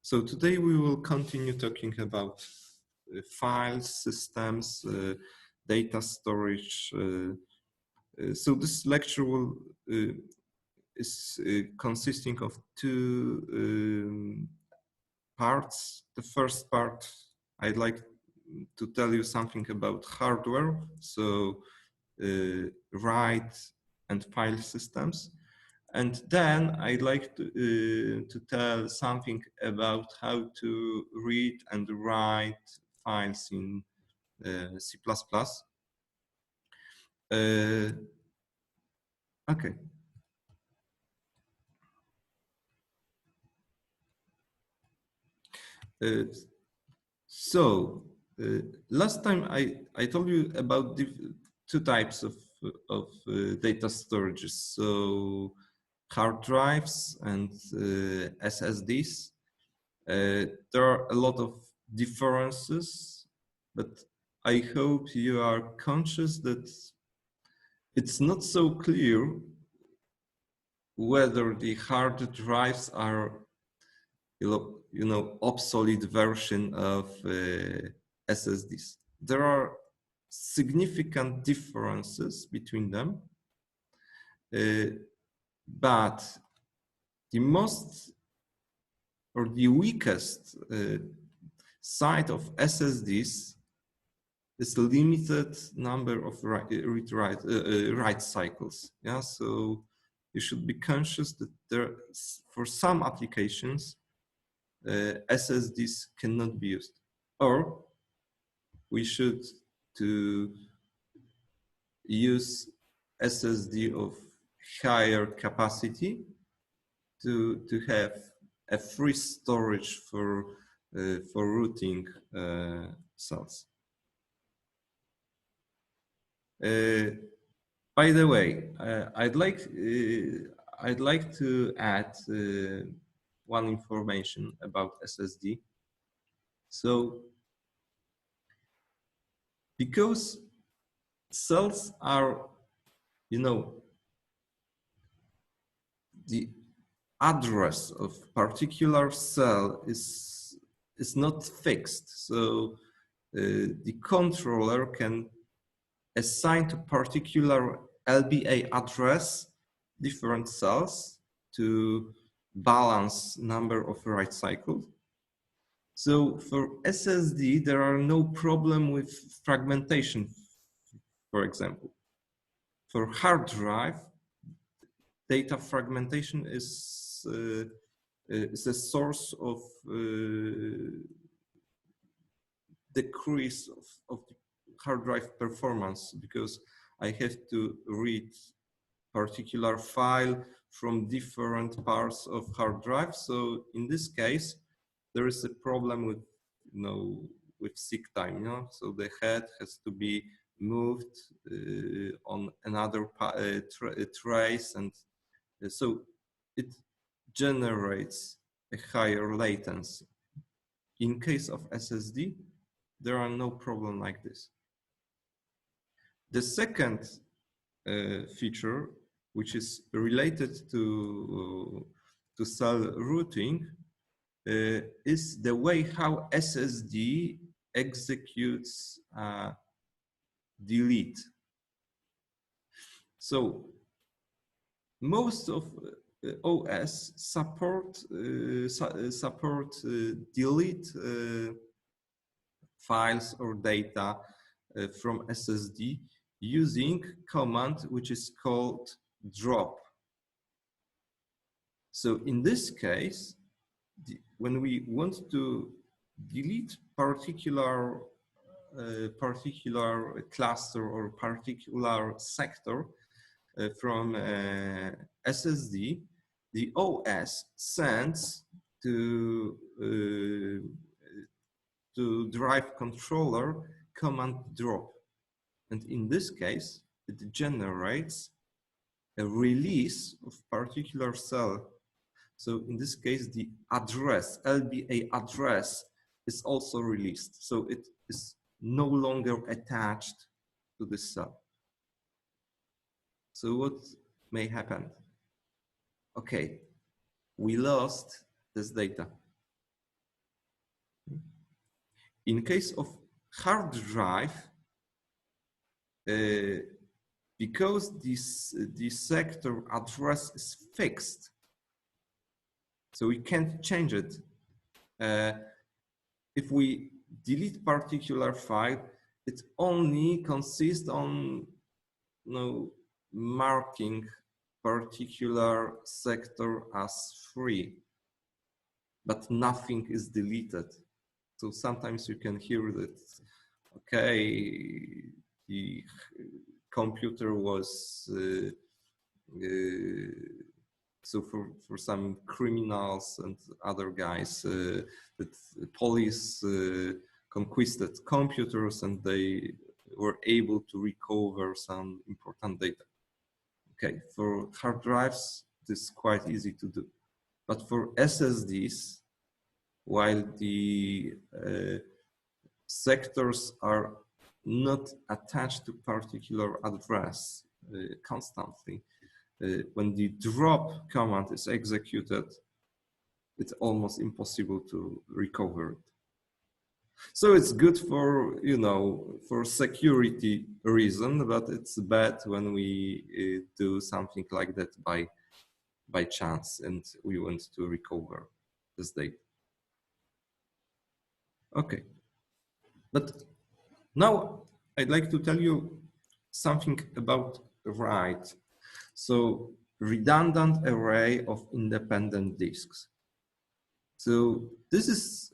So today we will continue talking about files, systems, data storage. So this lecture is consisting of two parts. The first part, I'd like to tell you something about hardware, so write and file systems. And then I'd like to tell something about how to read and write files in C++. Okay. So last time I told you about the two types of data storages. So hard drives and SSDs. There are a lot of differences, but I hope you are conscious that it's not so clear whether the hard drives are, you know, obsolete version of SSDs. There are significant differences between them, but the most or the weakest side of SSDs is limited number of write cycles. Yeah, so you should be conscious that there, for some applications, SSDs cannot be used, or we should to use SSD of higher capacity to have a free storage for routing cells. By the way, I'd like to add one information about SSD. So, because cells are, you know, the address of particular cell is not fixed. So the controller can assign to particular LBA address different cells to balance number of write cycles. So for SSD, there are no problem with fragmentation, for example. For hard drive, data fragmentation is a source of decrease of the hard drive performance, because I have to read particular file from different parts of hard drive. So in this case, there is a problem with, you know, with seek time. You know, so the head has to be moved on another trace, and so it generates a higher latency. In case of SSD, there are no problem like this. The second feature, which is related to cell routing, is the way how SSD executes delete. So most of OS support delete files or data from SSD using command which is called drop. So in this case, when we want to delete particular cluster or particular sector from SSD, the OS sends to drive controller command drop, and in this case it generates a release of particular cell. So in this case, the address, LBA address, is also released. So it is no longer attached to this cell. So what may happen? Okay, we lost this data. in case of hard drive, because this sector address is fixed, so we can't change it. If we delete particular file, it only consists on marking particular sector as free, but nothing is deleted. So sometimes you can hear that, okay, the computer was so for some criminals and other guys, that the police conquisted computers and they were able to recover some important data. Okay, for hard drives, this is quite easy to do. But for SSDs, while the sectors are not attached to particular address constantly, when the drop command is executed, it's almost impossible to recover it. So it's good for, for security reason, but it's bad when we do something like that by chance and we want to recover this data. Okay, but now I'd like to tell you something about write. So redundant array of independent disks. So this is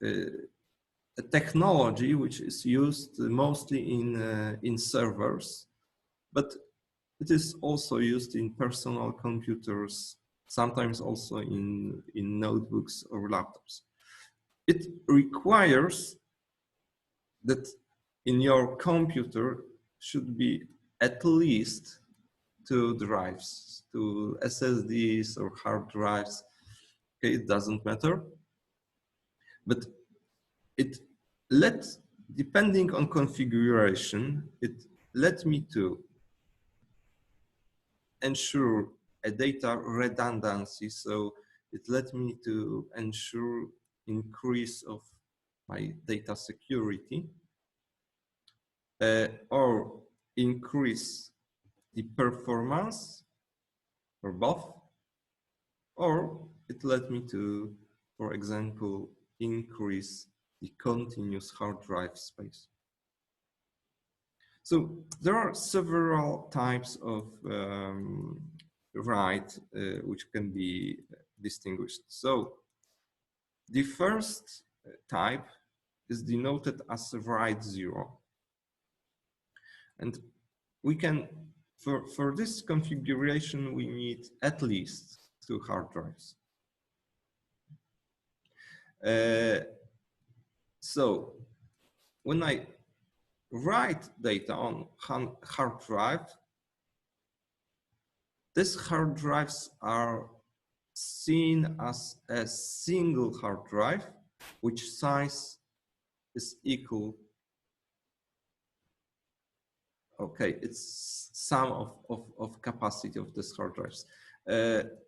a technology which is used mostly in servers, but it is also used in personal computers, sometimes also in notebooks or laptops. It requires that in your computer should be at least 2 drives, 2 SSDs or hard drives. Okay, it doesn't matter. But it lets, depending on configuration, it let me to ensure a data redundancy. So it let me to ensure increase of my data security, or increase the performance, or both, or it let me to, for example, increase the continuous hard drive space. So there are several types of write which can be distinguished. So the first type is denoted as write 0. And we can, for this configuration, we need at least 2 hard drives. So when I write data on hard drive, these hard drives are seen as a single hard drive, which size is equal. Okay, it's sum of capacity of these hard drives.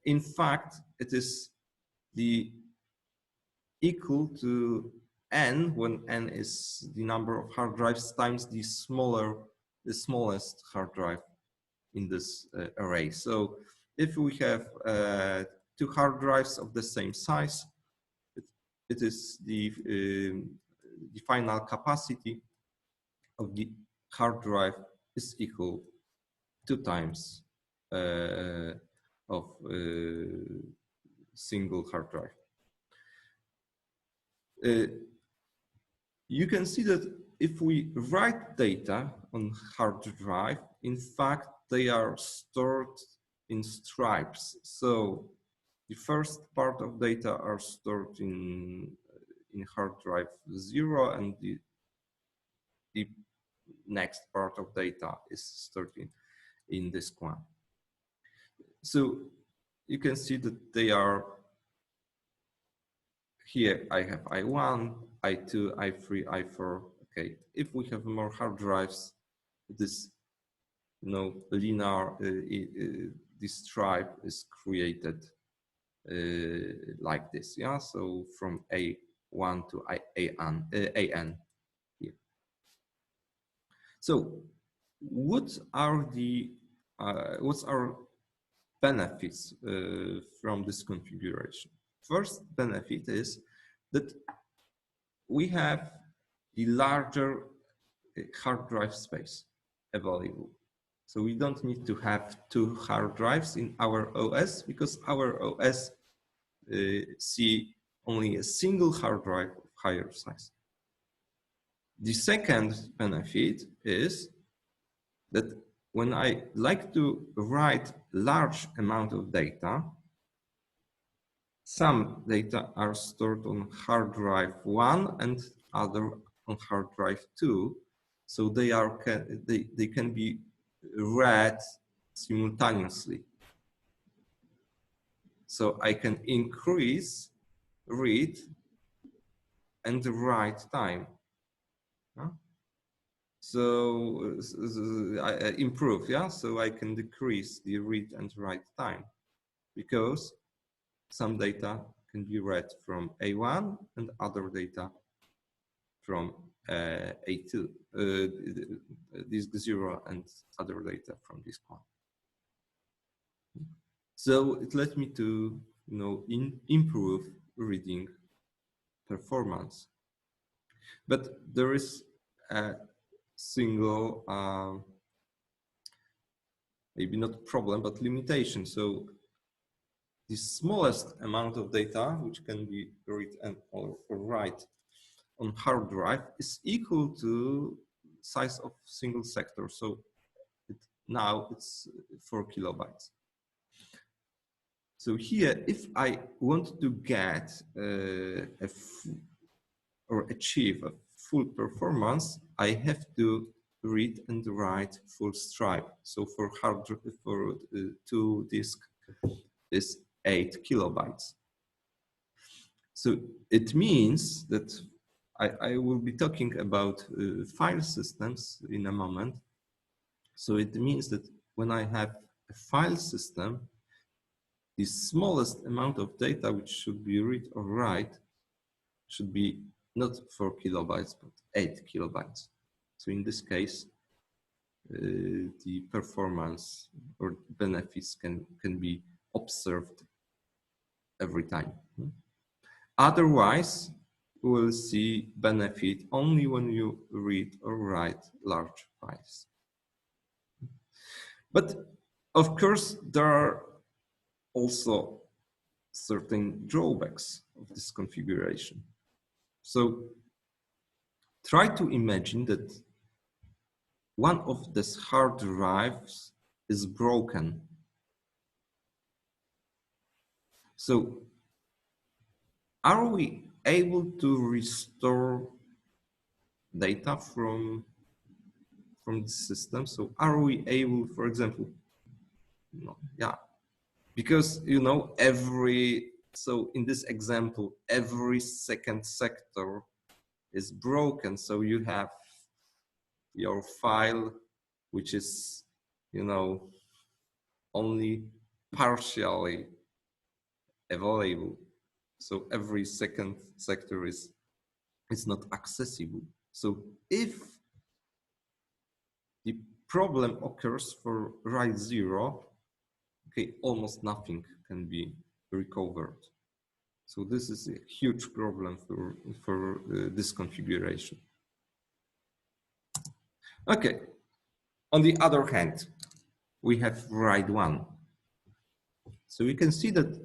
In fact, it is the equal to n, when n is the number of hard drives, times the smallest hard drive in this array. So if we have 2 hard drives of the same size, it is the final capacity of the hard drive is equal 2 times of single hard drive. You can see that if we write data on hard drive, in fact, they are stored in stripes. So the first part of data are stored in hard drive 0, and the next part of data is stored in disk 1. So you can see that they are here. I have I1, I2, I3, I4. Okay, if we have more hard drives, this linear this stripe is created like this. Yeah, so from A1 1 to AN here. So what's our benefits from this configuration? First benefit is that we have the larger hard drive space available. So we don't need to have 2 hard drives in our OS, because our OS see only a single hard drive of higher size. The second benefit is that when I like to write large amount of data, some data are stored on hard drive 1 and other on hard drive 2, so they can be read simultaneously. So I can increase read and write time. So I improve, yeah. So I can decrease the read and write time, because some data can be read from A1 and other data from A2, disk 0 and other data from disk 1. So it led me to improve reading performance. But there is a single, maybe not problem, but limitation. So the smallest amount of data which can be read or write on hard drive is equal to size of single sector. So now it's 4 kilobytes. So here, if I want to get or achieve a full performance, I have to read and write full stripe. So for 2 disk is 8 kilobytes. So it means that I will be talking about file systems in a moment. So it means that when I have a file system, the smallest amount of data which should be read or write should be not 4 kilobytes, but 8 kilobytes. So in this case, the performance or benefits can be observed every time. Otherwise, we will see benefit only when you read or write large files. But of course, there are also certain drawbacks of this configuration. So try to imagine that one of these hard drives is broken. So are we able to restore data from the system? So are we able, for example, because so in this example, every second sector is broken. So you have your file, which is, only partially available. So every second sector is not accessible. So if the problem occurs for write 0, okay, almost nothing can be recovered. So this is a huge problem for this configuration. Okay, on the other hand, we have write 1. So we can see that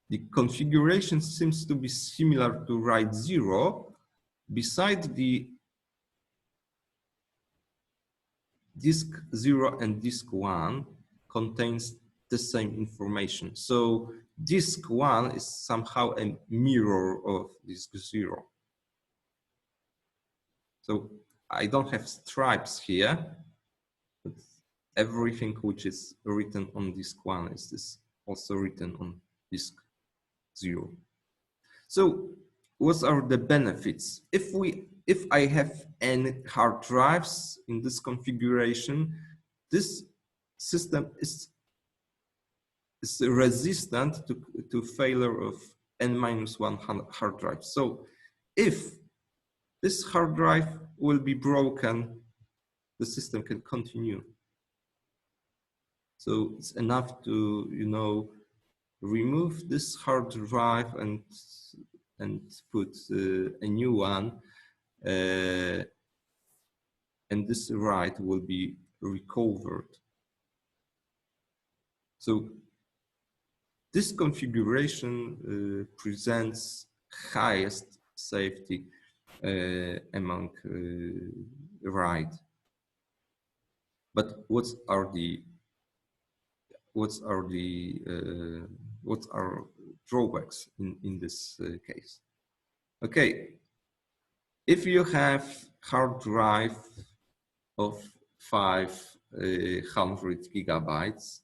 the configuration seems to be similar to write 0, besides the disk 0 and disk 1 contains the same information. So disk 1 is somehow a mirror of disk 0. So I don't have stripes here, but everything which is written on disk 1 is also written on disk 0. So what are the benefits? If I have any hard drives in this configuration, this system is resistant to failure of n-1 hard drive. So if this hard drive will be broken, the system can continue. So it's enough to, you know, remove this hard drive and put a new one, and this write will be recovered. So this configuration presents highest safety among write. But what are drawbacks in this case? Okay, if you have hard drive of 500 gigabytes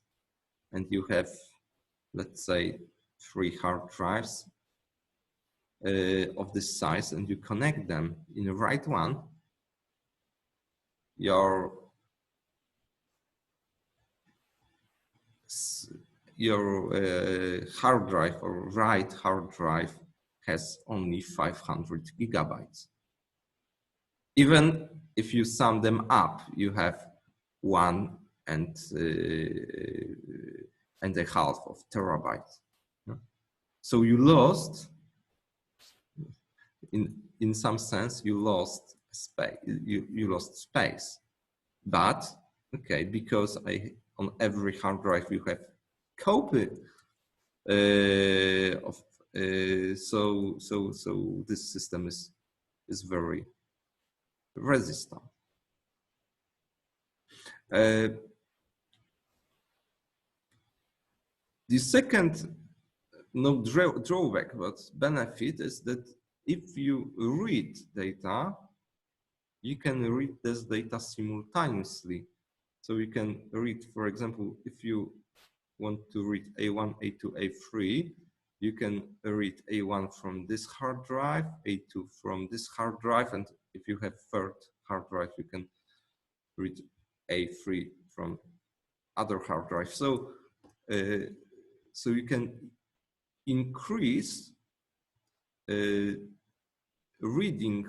and you have, let's say, 3 hard drives of this size, and you connect them in the right one, your hard drive or write hard drive has only 500 gigabytes. Even if you sum them up, you have 1.5 of terabytes. So you lost, in some sense, you lost space. You lost space, but okay, because on every hard drive you have copy of so this system is very resistant. The second drawback, but benefit, is that if you read data, you can read this data simultaneously. So you can read, for example, if you want to read A1, A2, A3, you can read A1 from this hard drive, A2 from this hard drive, and if you have third hard drive, you can read A3 from other hard drive. So, so you can increase reading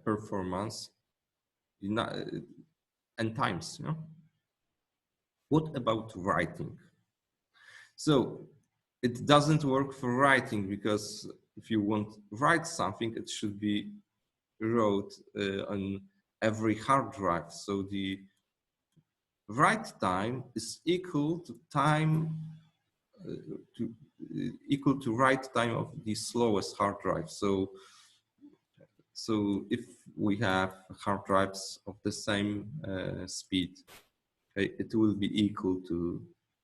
performance in n times. You know? What about writing? So it doesn't work for writing, because if you want to write something, it should be wrote on every hard drive. So the write time is equal to time equal to write time of the slowest hard drive. So if we have hard drives of the same speed, okay, it will be equal to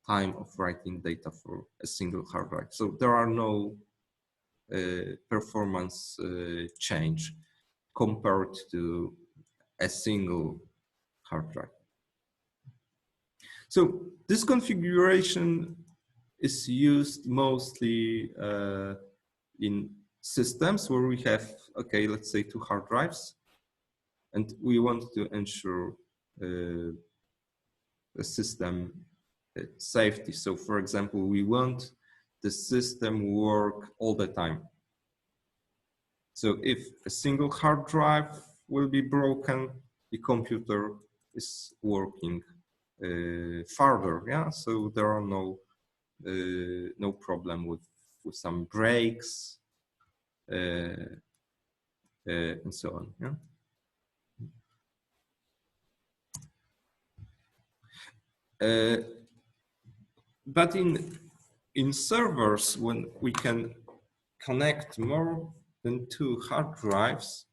time of writing data for a single hard drive. So there are no performance change compared to a single hard drive. So this configuration is used mostly in systems where we have, okay, let's say 2 hard drives, and we want to ensure the system safety. So for example, we want the system work all the time. So if a single hard drive will be broken, the computer is working further. Yeah, so there are no problem with some breaks and so on. Yeah. But in servers, when we can connect more than 2 hard drives,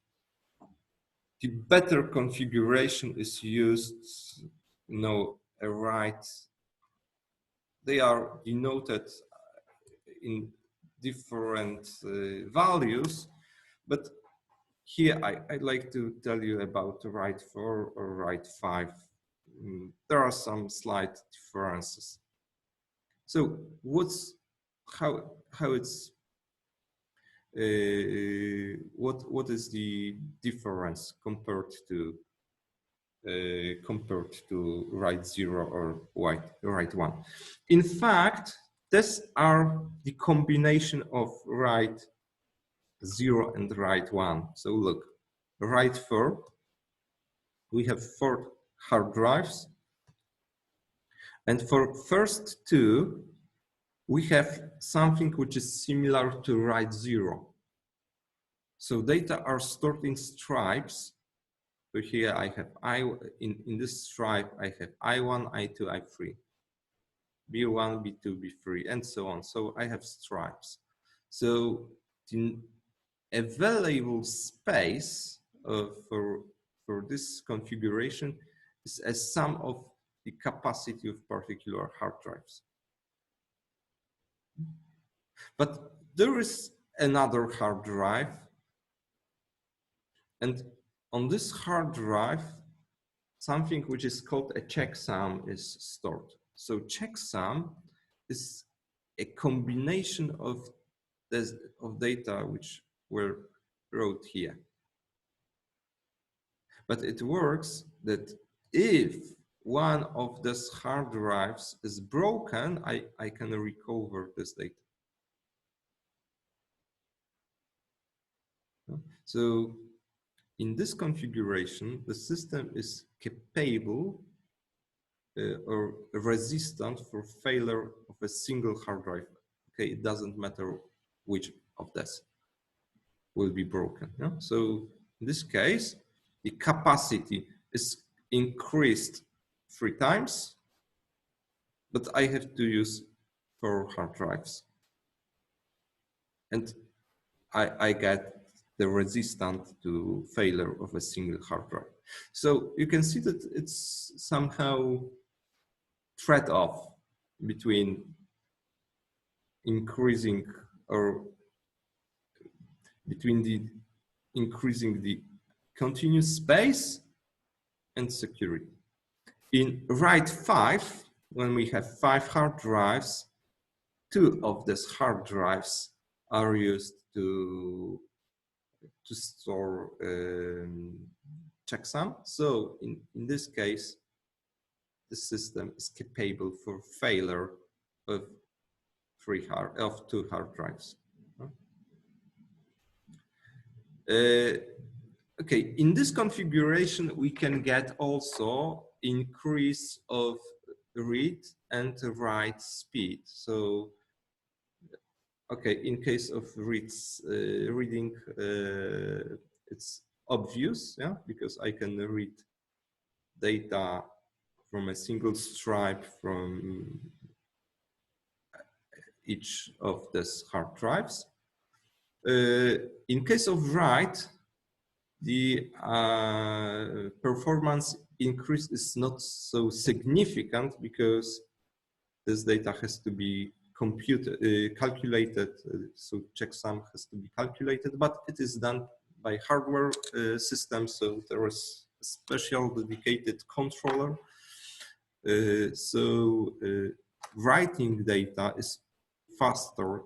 the better configuration is used. You know, a write. They are denoted in different values, but here I'd like to tell you about write 4 or write 5. There are some slight differences. So how it's what is the difference compared to write 0 or write 1? In fact, these are the combination of write 0 and write 1. So look, write 4, we have 4 hard drives, and for first 2 we have something which is similar to write 0. So data are stored in stripes. So here I have in this stripe I have I1, I2, I3, B1, B2, B3, and so on. So I have stripes. So the available space for this configuration is a sum of the capacity of particular hard drives. But there is another hard drive, and on this hard drive, something which is called a checksum is stored. So checksum is a combination of data which were wrote here. But it works that if one of these hard drives is broken, I can recover this data. So in this configuration, the system is capable or resistant for failure of a single hard drive. Okay, it doesn't matter which of this will be broken. Yeah? So in this case, the capacity is increased 3 times, but I have to use 4 hard drives. And I get the resistance to failure of a single hard drive. So you can see that it's somehow trade-off between increasing the continuous space and security. In write 5, when we have 5 hard drives, 2 of these hard drives are used to store checksum. So in this case, the system is capable for failure of 2 hard drives. Okay, in this configuration, we can get also increase of read and write speed. So, okay, in case of reading, it's obvious, yeah, because I can read data from a single stripe from each of these hard drives. In case of write, the performance increase is not so significant because this data has to be calculated, so checksum has to be calculated, but it is done by hardware system, so there is a special dedicated controller. Writing data is faster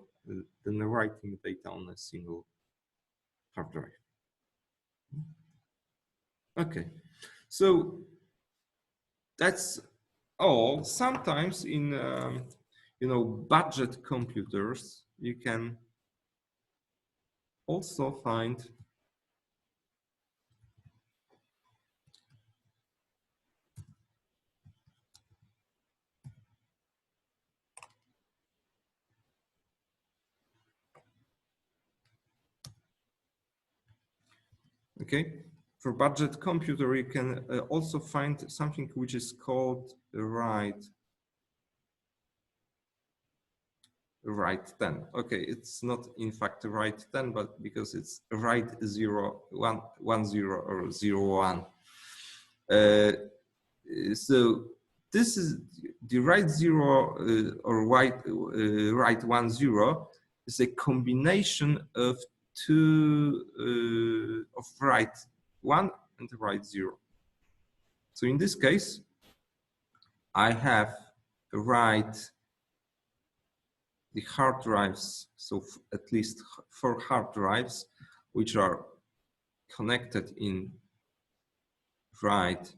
than writing data on a single hard drive. Okay, so that's all. Sometimes in budget computers, you can also find okay. For budget computer, you can also find something which is called write 10. Okay, it's not in fact write 10, but because it's write 0, 1, 1, 0 or 0, 1. So this is the write 0 or write 1, 0 is a combination of two of write 1 and write 0. So in this case, I have write the hard drives, so at least 4 hard drives, which are connected in write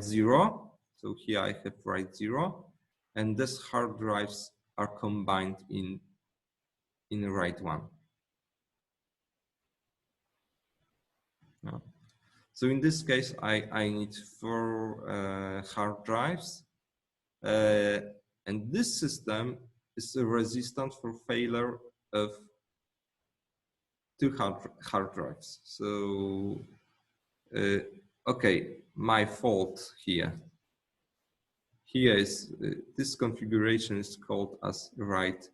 0. So here I have write 0, and these hard drives are combined in RAID 1. Yeah. So in this case, I need 4 hard drives, and this system is resistant for failure of 2 hard drives. So, okay, my fault here. Here is this configuration is called as RAID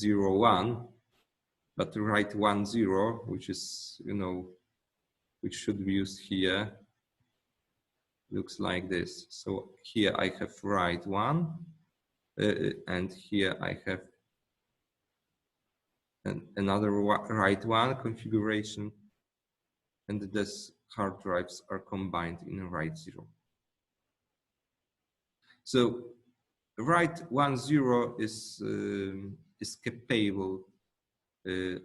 01, but RAID 10, which is, which should be used here, looks like this. So here I have RAID 1, and here I have another RAID 1 configuration, and these hard drives are combined in RAID 0. So RAID 10 is capable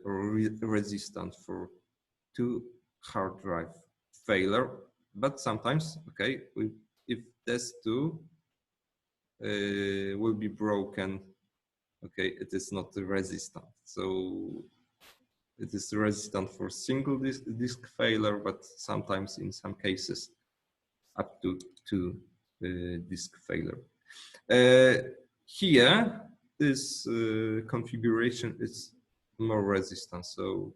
or resistant for 2 hard drive failure, but sometimes, okay, if these 2 will be broken, okay, it is not resistant. So it is resistant for single disk failure, but sometimes in some cases up to 2 disk failure. Here, this configuration is more resistant, so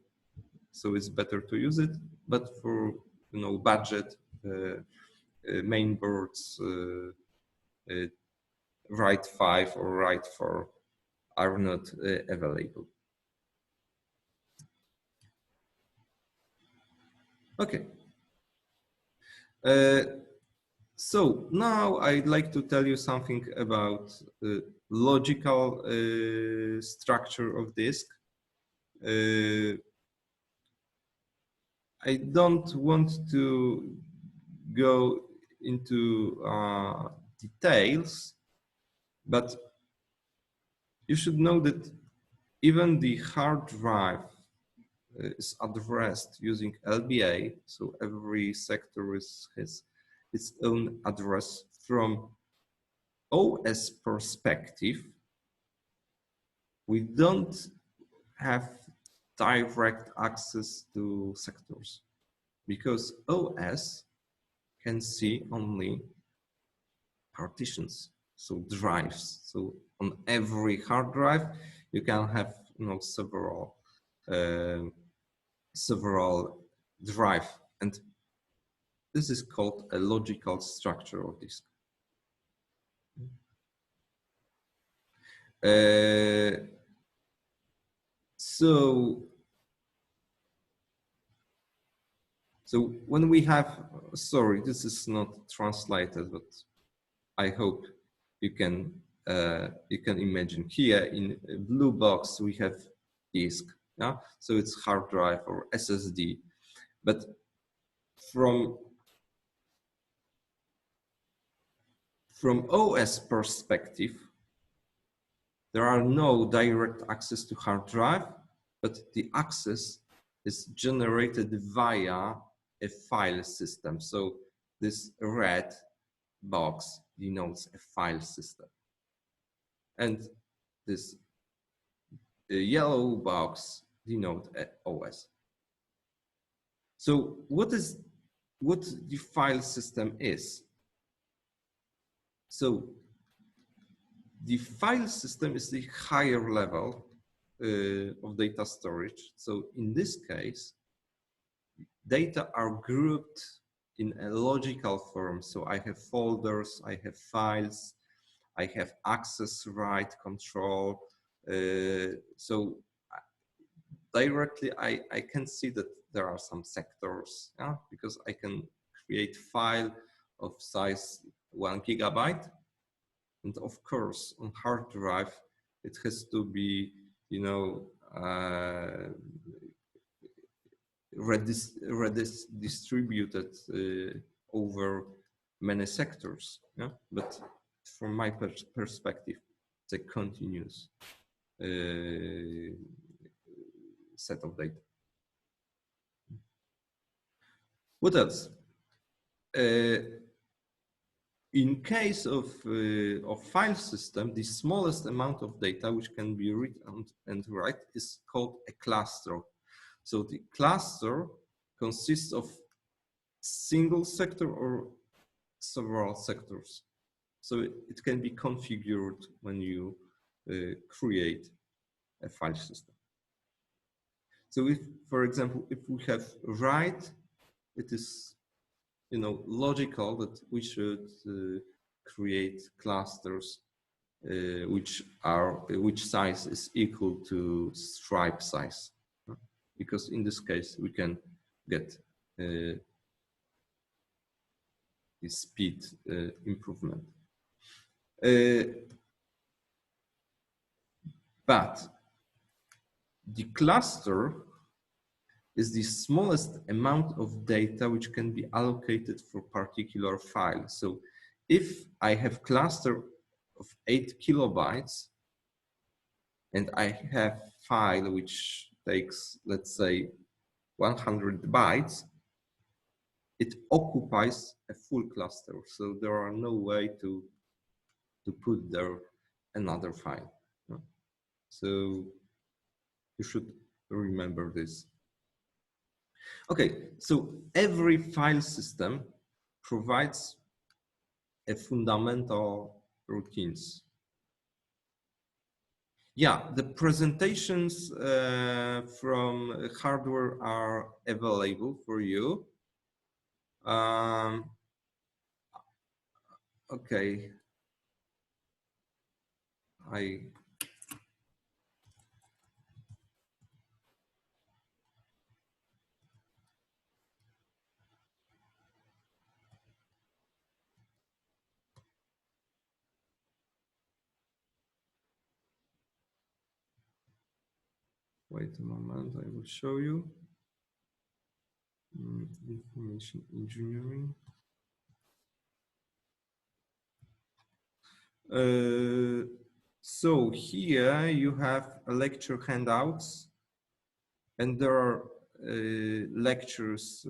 it's better to use it. But for budget main boards, RAID 5 or RAID 4 are not available. Okay. So now I'd like to tell you something about logical structure of disk. I don't want to go into details, but you should know that even the hard drive is addressed using LBA, so every sector has its own address. From OS perspective, we don't have direct access to sectors because OS can see only partitions, so drives. So on every hard drive, you can have several drive, and this is called a logical structure of disk. So when we have, sorry, this is not translated, but I hope you can imagine. Here in a blue box we have disk, yeah, so it's hard drive or SSD, but from OS perspective, there are no direct access to hard drive, but the access is generated via a file system. So this red box denotes a file system, and this yellow box denotes OS. So what the file system is? So the file system is the higher level of data storage. So in this case, data are grouped in a logical form. So I have folders, I have files, I have access right control. So directly I can see that there are some sectors, yeah, because I can create file of size 1 GB. And of course, on hard drive, it has to be, redistributed over many sectors. Yeah? But from my perspective, it's a continuous set of data. What else? In case of file system, the smallest amount of data which can be read and write is called a cluster. So the cluster consists of single sector or several sectors. So it can be configured when you create a file system. So if, for example, if we have write, it is, you know, logical that we should create clusters which size is equal to stripe size, because in this case we can get the speed improvement. But the cluster is the smallest amount of data which can be allocated for particular file. So if I have cluster of 8 kilobytes and I have file which takes, let's say, 100 bytes, it occupies a full cluster. So there are no way to put there another file. So you should remember this. Okay, so every file system provides a fundamental routines. Yeah, the presentations from hardware are available for you. Okay, wait a moment, I will show you. Information engineering. So here you have a lecture handouts, and there are lectures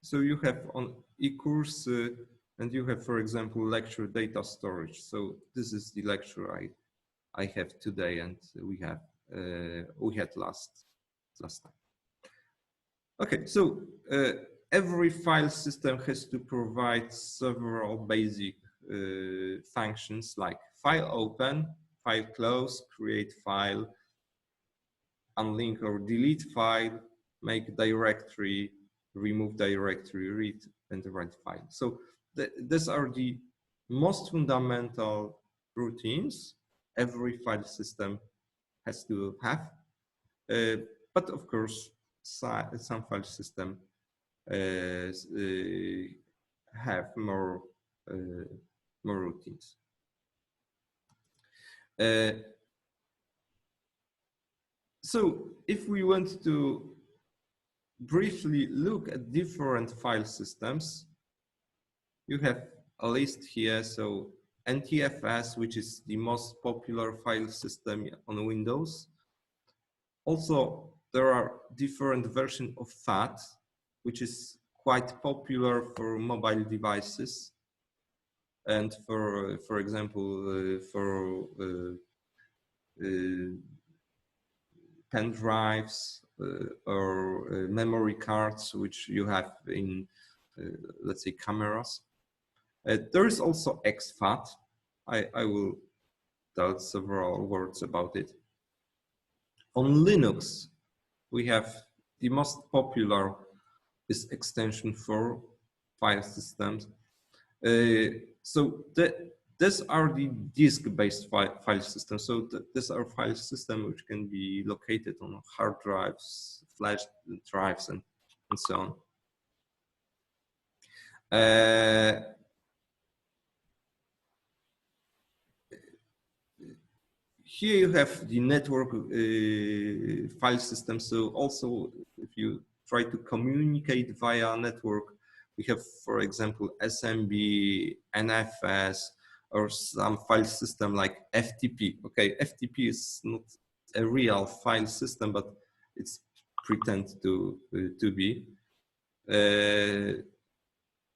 so you have on e-course and you have, for example, lecture data storage. So this is the lecture I have today, and we had last time. Okay, so every file system has to provide several basic functions like file open, file close, create file, unlink or delete file, make directory, remove directory, read and write file. So these are the most fundamental routines every file system has to have. But of course, some file system have more routines. So if we want to briefly look at different file systems, you have a list here. So NTFS, which is the most popular file system on Windows. Also, there are different versions of FAT, which is quite popular for mobile devices and for example, for pen drives or memory cards, which you have in, let's say, cameras. There is also exFAT. I will tell several words about it. On Linux, we have the most popular is extension for file systems. So these are the disk-based file systems. So these are file systems which can be located on hard drives, flash drives, and so on. Here you have the network file system. So also, if you try to communicate via network, we have, for example, SMB, NFS, or some file system like FTP. Okay, FTP is not a real file system, but it's pretend to be.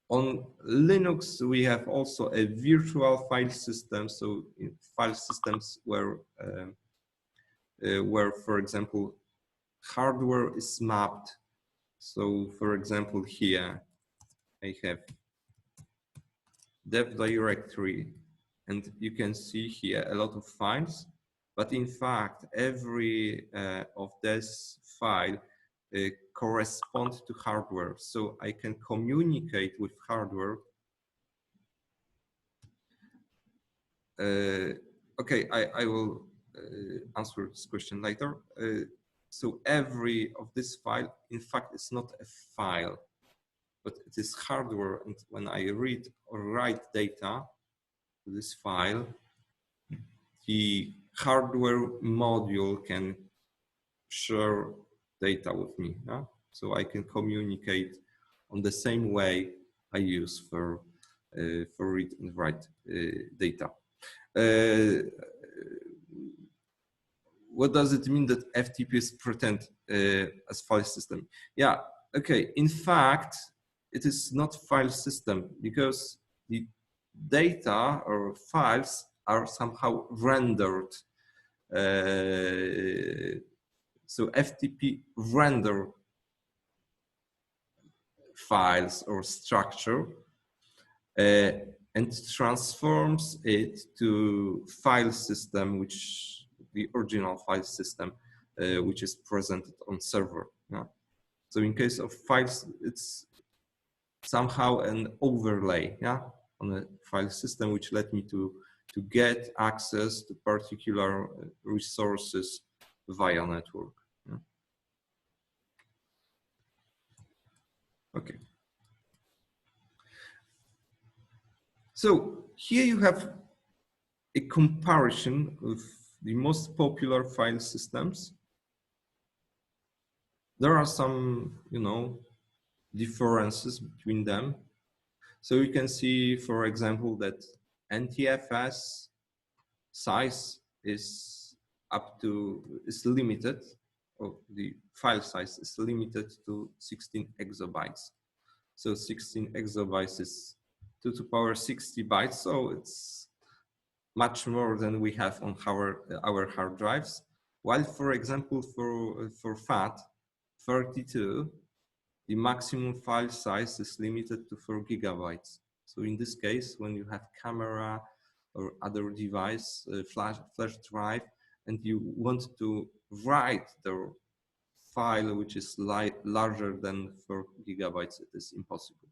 On Linux, we have also a virtual file system. So in file systems where, for example, hardware is mapped. So for example, here I have dev directory, and you can see here a lot of files, but in fact, every of this file correspond to hardware. So I can communicate with hardware. Okay, I will answer this question later. So every of this file, in fact, is not a file, but it is hardware. And when I read or write data to this file, the hardware module can share data with me. Yeah? So I can communicate on the same way I use for read and write data. What does it mean that FTPs pretend as file system? Yeah, okay. In fact, it is not file system because the data or files are somehow rendered. So FTP render files or structure and transforms it to file system, which the original file system, which is presented on server. Yeah? So in case of files, it's somehow an overlay, yeah, on a file system, which led me to get access to particular resources via network. Yeah? Okay. So here you have a comparison of the most popular file systems. There are some, differences between them. So you can see, for example, that NTFS size is limited, or the file size is limited to 16 exabytes. So 16 exabytes is 2 to the power 60 bytes. So it's much more than we have on our hard drives. While, for example, for FAT32, the maximum file size is limited to 4 gigabytes. So in this case, when you have camera or other device, flash drive, and you want to write the file which is larger than 4 gigabytes, it is impossible.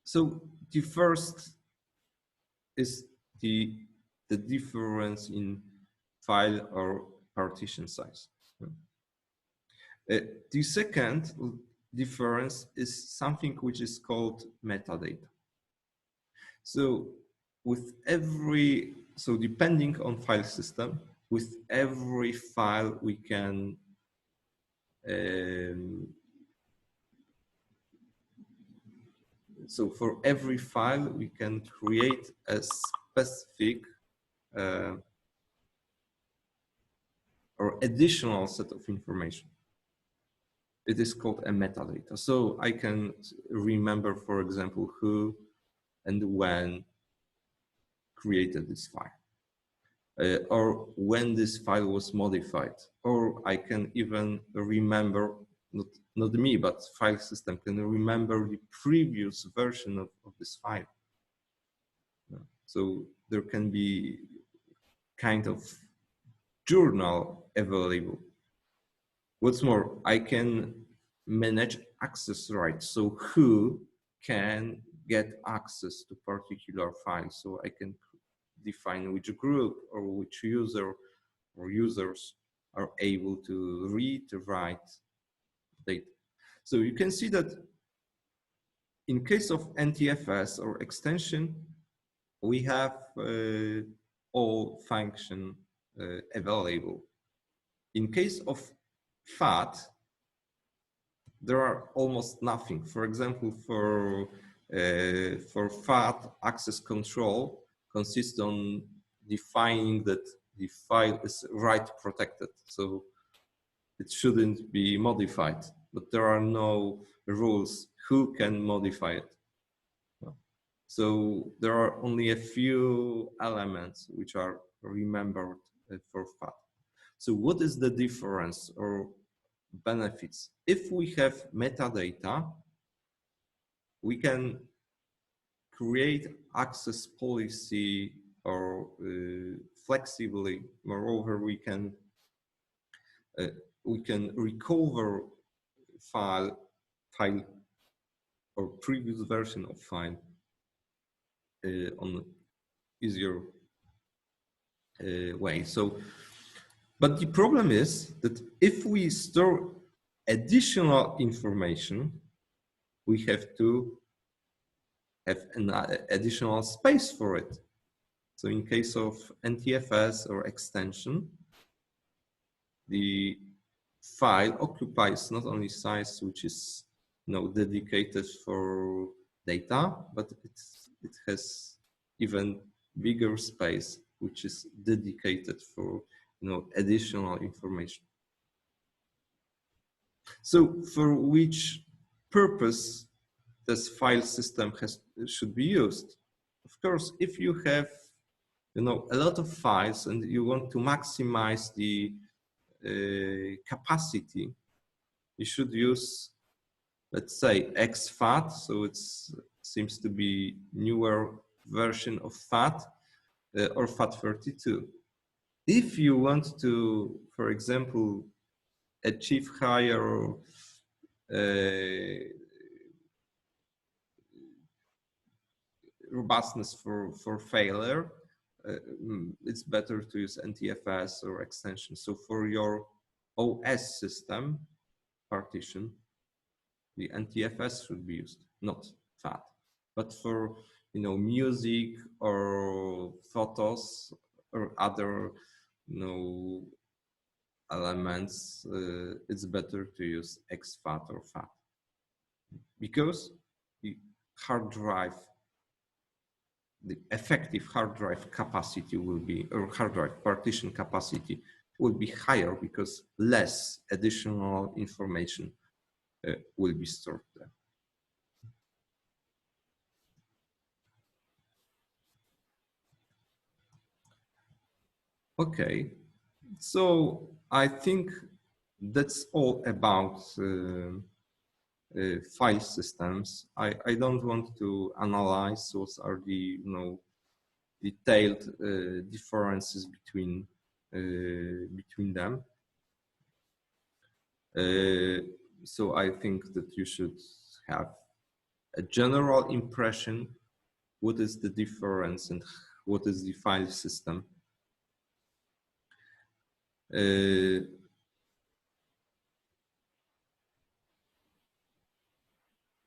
So the first is the difference in file or partition size. The second difference is something which is called metadata. So depending on file system, with every file we can so for every file we can create a specific or additional set of information. It is called a metadata. So I can remember, for example, who and when created this file, or when this file was modified, or I can even remember, not me, but file system can remember the previous version of this file. So there can be kind of journal available. What's more, I can manage access rights. So who can get access to particular files? So I can define which group or which user or users are able to read, write data. So you can see that in case of NTFS or extension, we have all function available. In case of FAT, there are almost nothing. For example, for FAT, access control consists on defining that the file is write protected, so it shouldn't be modified, but there are no rules who can modify it. So there are only a few elements which are remembered for FAT. So what is the difference or benefits? If we have metadata, we can create access policy or flexibly. Moreover, we can recover file or previous version of file on easier way. So, but the problem is that if we store additional information, we have to have an additional space for it. So in case of NTFS or extension, the file occupies not only size which is dedicated for data, but it has even bigger space which is dedicated for additional information. So for which purpose this file system should be used? Of course, if you have a lot of files and you want to maximize the capacity, you should use, let's say, XFAT. So it seems to be newer version of FAT or FAT32. If you want to, for example, achieve higher robustness for failure, it's better to use NTFS or extension. So for your OS system partition, the NTFS should be used, not FAT. But for music or photos or other elements, it's better to use XFAT or FAT, because the hard drive, the effective hard drive capacity will be, or hard drive partition capacity will be higher because less additional information will be stored there. Okay, so I think that's all about file systems. I don't want to analyze what are the detailed differences between them. So I think that you should have a general impression what is the difference and what is the file system.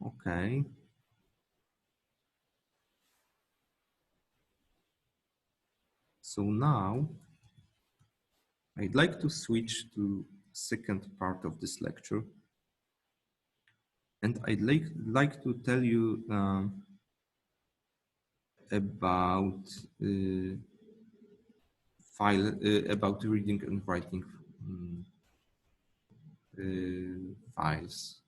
Okay. So now I'd like to switch to second part of this lecture, and I'd like to tell you about about reading and writing files.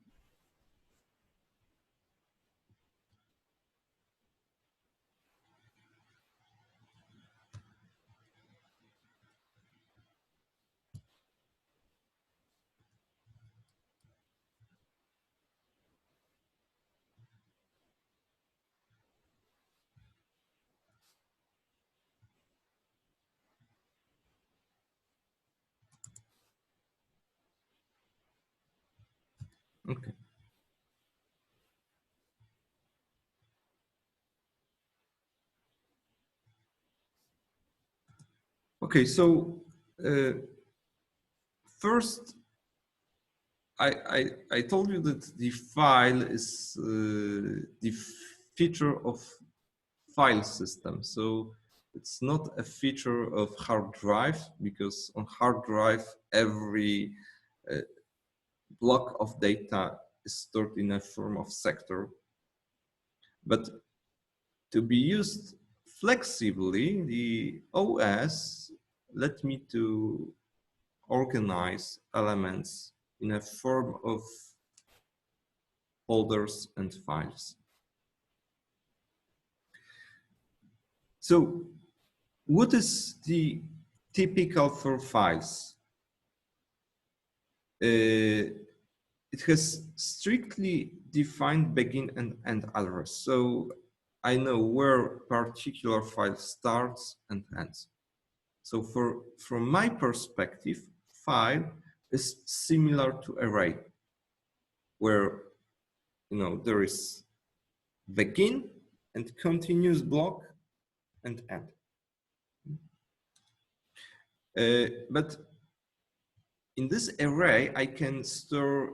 Okay. Okay, so first, I told you that the file is the feature of file system. So it's not a feature of hard drive, because on hard drive, every block of data is stored in a form of sector. But to be used flexibly, the OS let me to organize elements in a form of folders and files. So what is the typical for files? It has strictly defined begin and end address. So I know where particular file starts and ends. So from my perspective, file is similar to array, where there is begin and continuous block and end. But in this array, I can store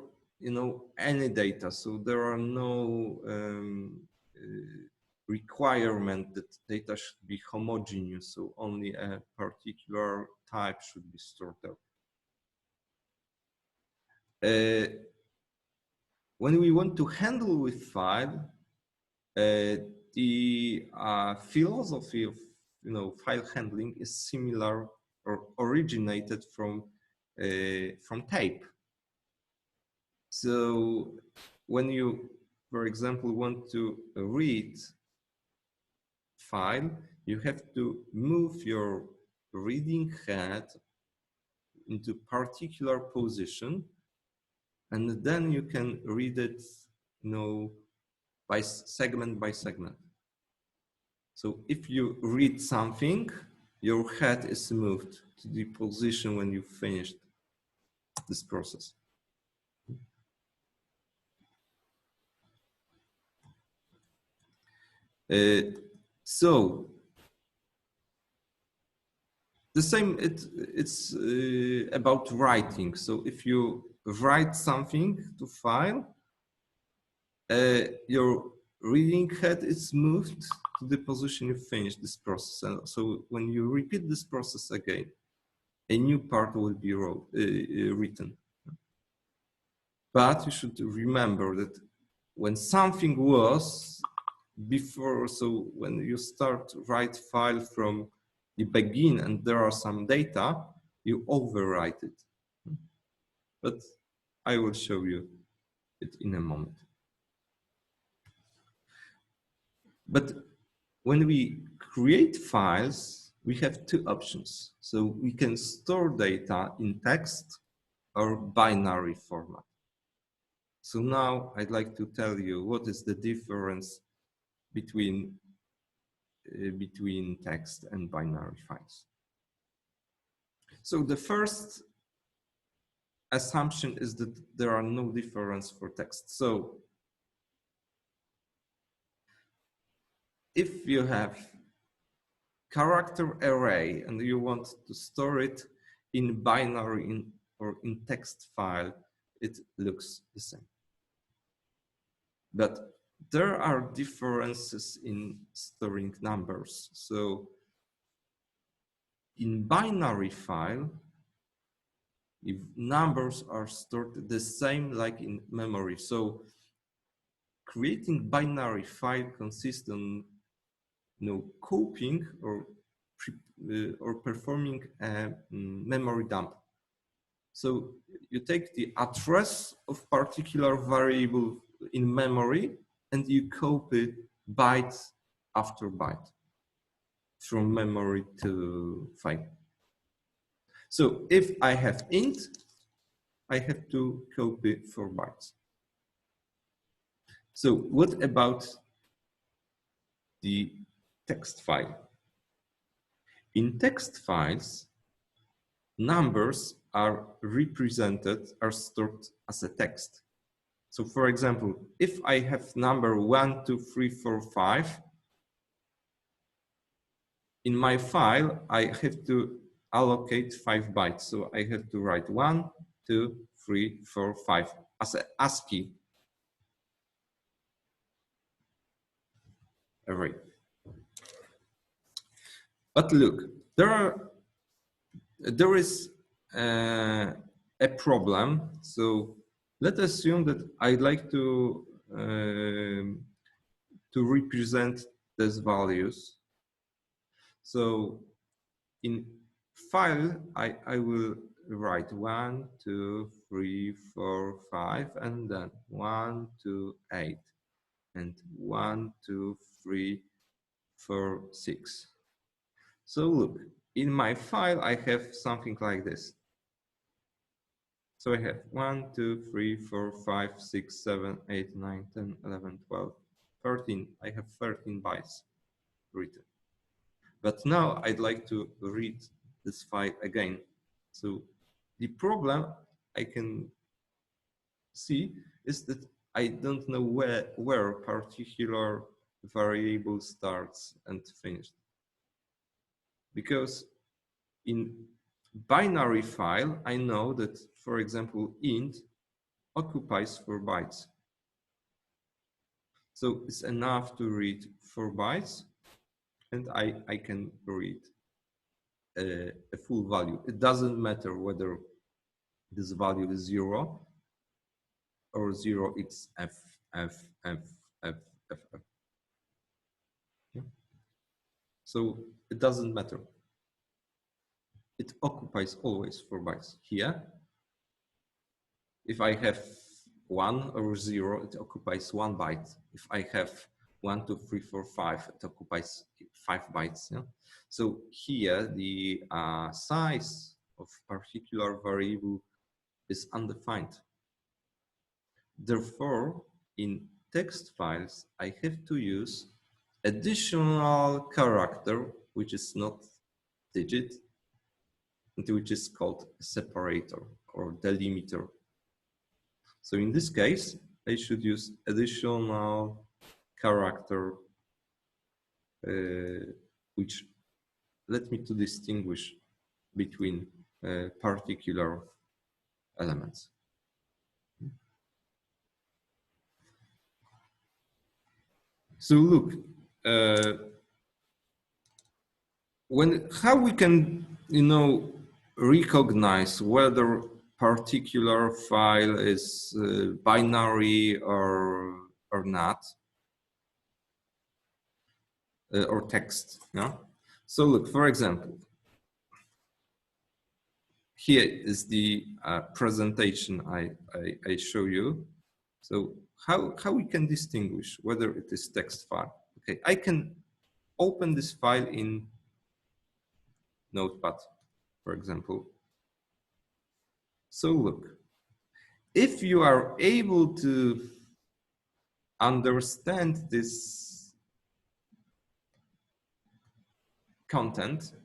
any data. So there are no requirement that data should be homogeneous. So only a particular type should be stored there. When we want to handle with file, the philosophy of file handling is similar or originated from tape. So when you, for example, want to read file, you have to move your reading head into particular position, and then you can read it, by segment by segment. So if you read something, your head is moved to the position when you finished this process. So the same, it's about writing. So if you write something to file, your reading head is moved to the position you finish this process. And so when you repeat this process again, a new part will be written. But you should remember that when something was before, so when you start to write file from the begin and there are some data, you overwrite it. But I will show you it in a moment. But when we create files, we have two options. So we can store data in text or binary format. So now I'd like to tell you what is the difference between text and binary files. So the first assumption is that there are no difference for text. So if you have character array and you want to store it in binary or in text file, it looks the same. But there are differences in storing numbers. So in binary file, if numbers are stored the same like in memory. So creating binary file consists on copying or performing a memory dump. So you take the address of particular variable in memory and you copy byte after byte from memory to file. So if I have int, I have to copy 4 bytes. So what about the text file? In text files, numbers are stored as a text. So for example, if I have number 1, 2, 3, 4, 5, in my file, I have to allocate 5 bytes. So I have to write 1, 2, 3, 4, 5 as an ASCII array. But look, there is a problem. So let's assume that I'd like to represent these values So in file, I will write 1, 2, 3, 4, 5, and then 1, 2, 8, and 1, 2, 3, 4, 6. So look, in my file, I have something like this. So I have 1, 2, 3, 4, 5, 6, 7, 8, 9, 10, 11, 12, 13. I have 13 bytes written. But now I'd like to read this file again. So the problem I can see is that I don't know where particular variable starts and finished. Because in binary file, I know that, for example, int occupies 4 bytes. So it's enough to read 4 bytes, and I can read a full value. It doesn't matter whether this value is 0 or 0x f, f, f, f, f, f. Yeah. So it doesn't matter. It occupies always 4 bytes. Here, if I have 1 or 0, it occupies 1 byte. If I have 1, 2, 3, 4, 5, it occupies 5 bytes. Yeah? So here, the size of particular variable is undefined. Therefore, in text files, I have to use additional character, which is not digit, which is called separator or delimiter. So in this case, I should use additional character, which let me to distinguish between particular elements. So look, how we can, recognize whether particular file is binary or not, or text. Yeah. So look, for example, here is the presentation I show you. So how we can distinguish whether it is text file? Okay, I can open this file in Notepad, for example. So look, if you are able to understand this content,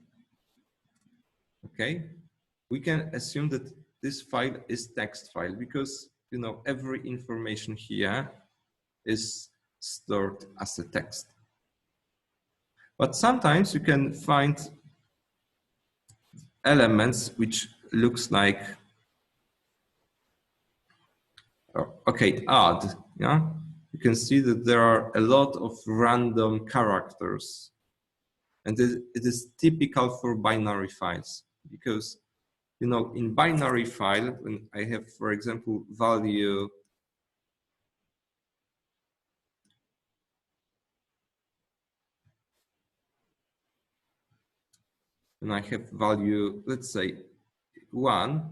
okay, we can assume that this file is text file because every information here is stored as a text. But sometimes you can find elements which looks like okay, odd. Yeah, you can see that there are a lot of random characters, and it is typical for binary files because in binary file, when I have, for example, value and I have value, let's say 1,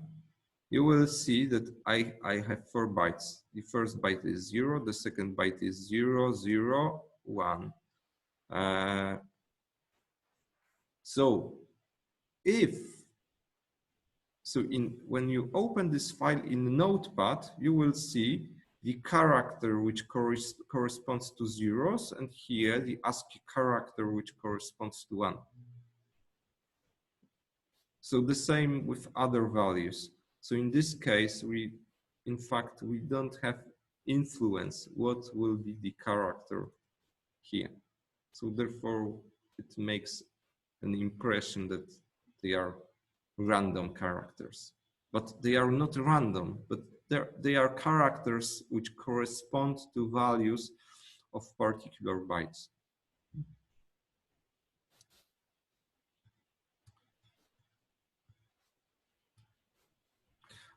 you will see that I have 4 bytes. The first byte is 0, the second byte is 0, 0, 1. So when you open this file in Notepad, you will see the character which corresponds to zeros, and here the ASCII character which corresponds to 1. So the same with other values. So in this case, in fact, we don't have influence what will be the character here. So therefore, it makes an impression that they are random characters. But they are not random, but they are characters which correspond to values of particular bytes.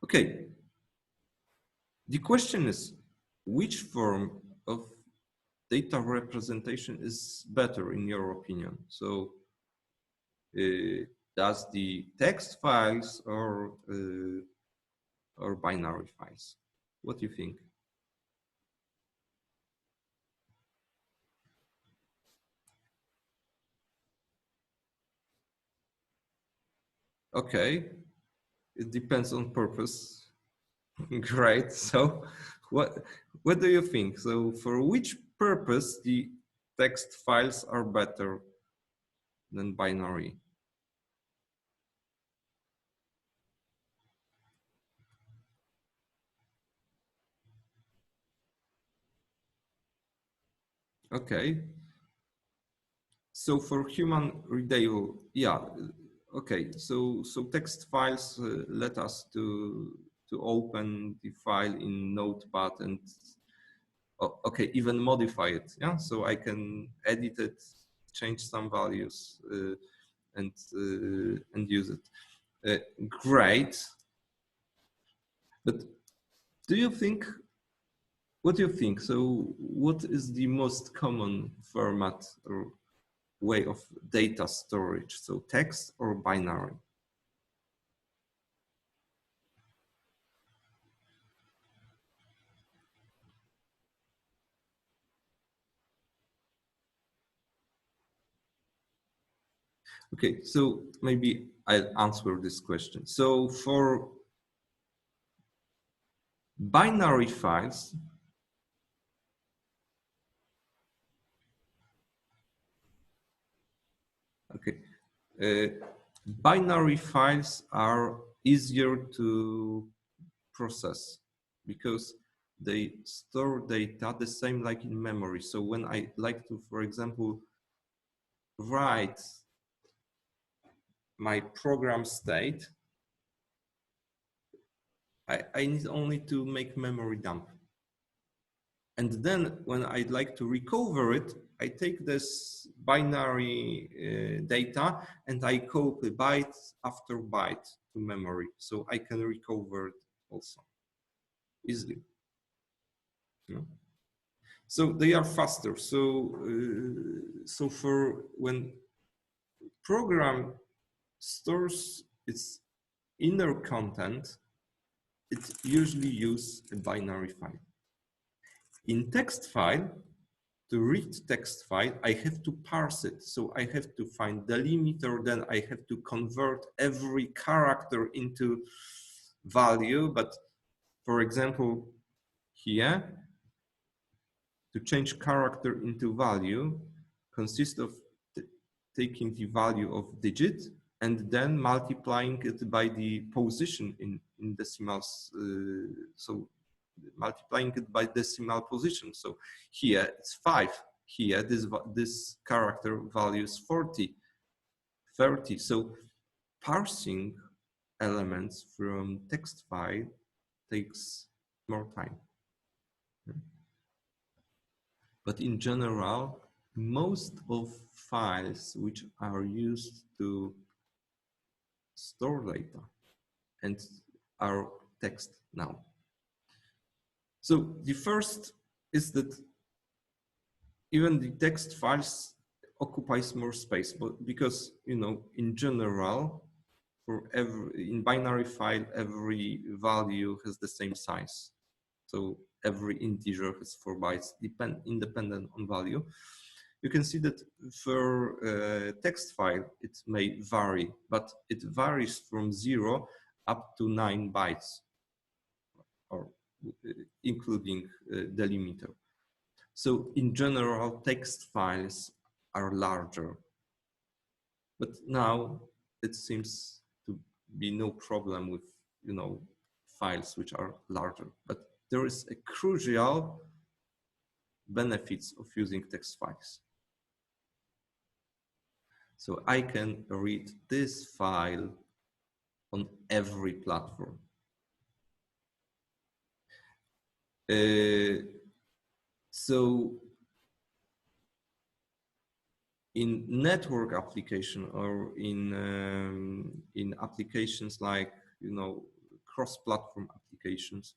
Okay, the question is, which form of data representation is better in your opinion? So does the text files or binary files? What do you think? Okay, it depends on purpose. Great. So what do you think? So for which purpose the text files are better than binary? Okay. So for human readable, yeah. Okay. So text files let us to open the file in Notepad and okay, even modify it. Yeah. So I can edit it, change some values, and use it. Great. But do you think, what do you think? So what is the most common format or way of data storage? So text or binary? Okay, so maybe I'll answer this question. So for binary files, okay, binary files are easier to process because they store data the same like in memory. So when I like to, for example, write my program state, I need only to make memory dump. And then when I'd like to recover it, I take this binary data and I copy byte after byte to memory. So I can recover it also easily. You know? So they are faster. So for when program stores its inner content, it usually uses a binary file. In text file, to read text file, I have to parse it. So I have to find delimiter, then I have to convert every character into value. But for example, here, to change character into value consists of taking the value of digit and then multiplying it by the position in decimals. So multiplying it by decimal position. So here it's 5. Here this character value is 40, 30. So parsing elements from text file takes more time. But in general, most of files which are used to store data and are text now. So the first is that even the text files occupies more space, but because, you know, in general, for in binary file, every value has the same size. So every integer has 4 bytes, independent on value. You can see that for text file, it may vary, but it varies from 0 up to 9 bytes, or including delimiter. So in general, text files are larger, but now it seems to be no problem with, you know, files which are larger. But there is a crucial benefits of using text files. So I can read this file on every platform. So in network application or in applications like, you know, cross-platform applications,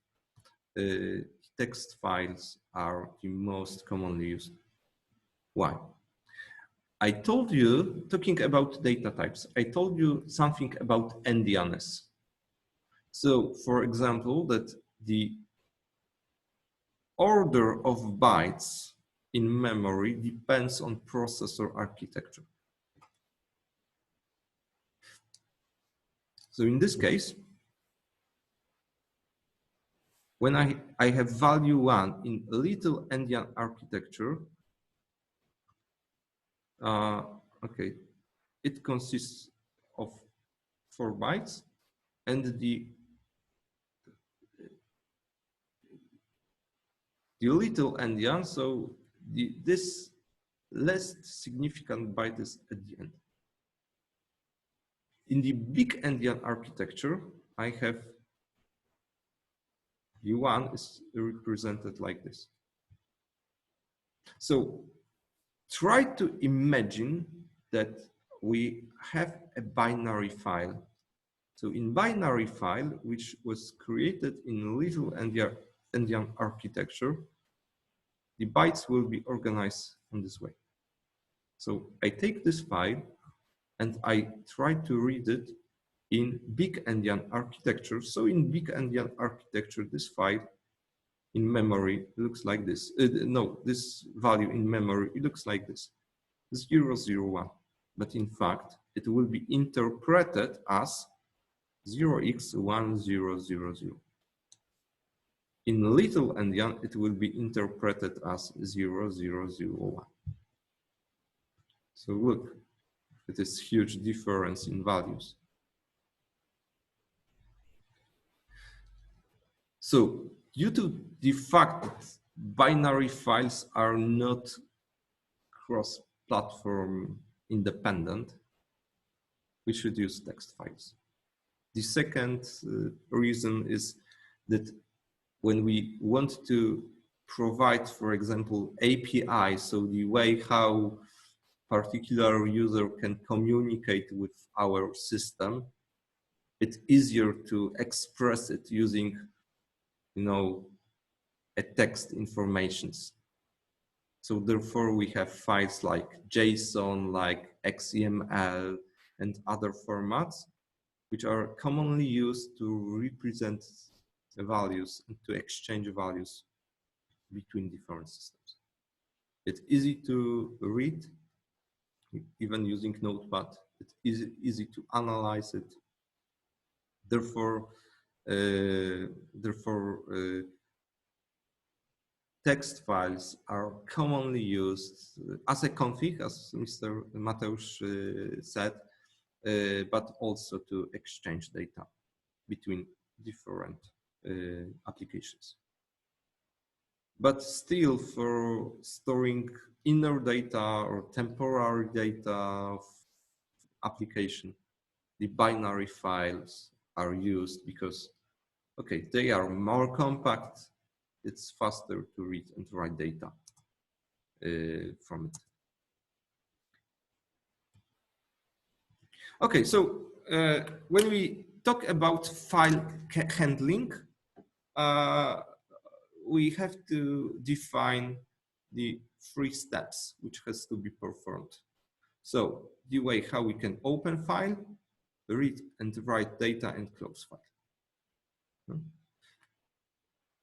text files are the most commonly used. Why? I told you, talking about data types, I told you something about endianness. So, for example, that the order of bytes in memory depends on processor architecture. So in this case, when I have value 1 in little endian architecture, okay, it consists of 4 bytes, and the little endian, so this less significant byte is at the end. In the big endian architecture, I have U1 is represented like this. So try to imagine that we have a binary file. So in binary file, which was created in little endian architecture, the bytes will be organized in this way. So I take this file and I try to read it in big endian architecture. So in big endian architecture, this file in memory looks like this. No, this value in memory, it looks like this, 001. But in fact, it will be interpreted as 0x1000. In little endian, it will be interpreted as 0001. So look, it is huge difference in values. So due to the fact that binary files are not cross-platform independent, we should use text files. The second reason is that when we want to provide, for example, API, so the way how particular user can communicate with our system, it's easier to express it using, a text informations. So therefore we have files like JSON, like XML, and other formats, which are commonly used to represent the values and to exchange values between different systems. It's easy to read, even using Notepad. It's easy to analyze it. Therefore, text files are commonly used as a config, as Mr. Mateusz said, but also to exchange data between different applications. But still, for storing inner data or temporary data of application, the binary files are used because, okay, they are more compact, it's faster to read and write data from it. Okay, so when we talk about file handling, we have to define the 3 steps which has to be performed. So the way how we can open file, read and write data, and close file.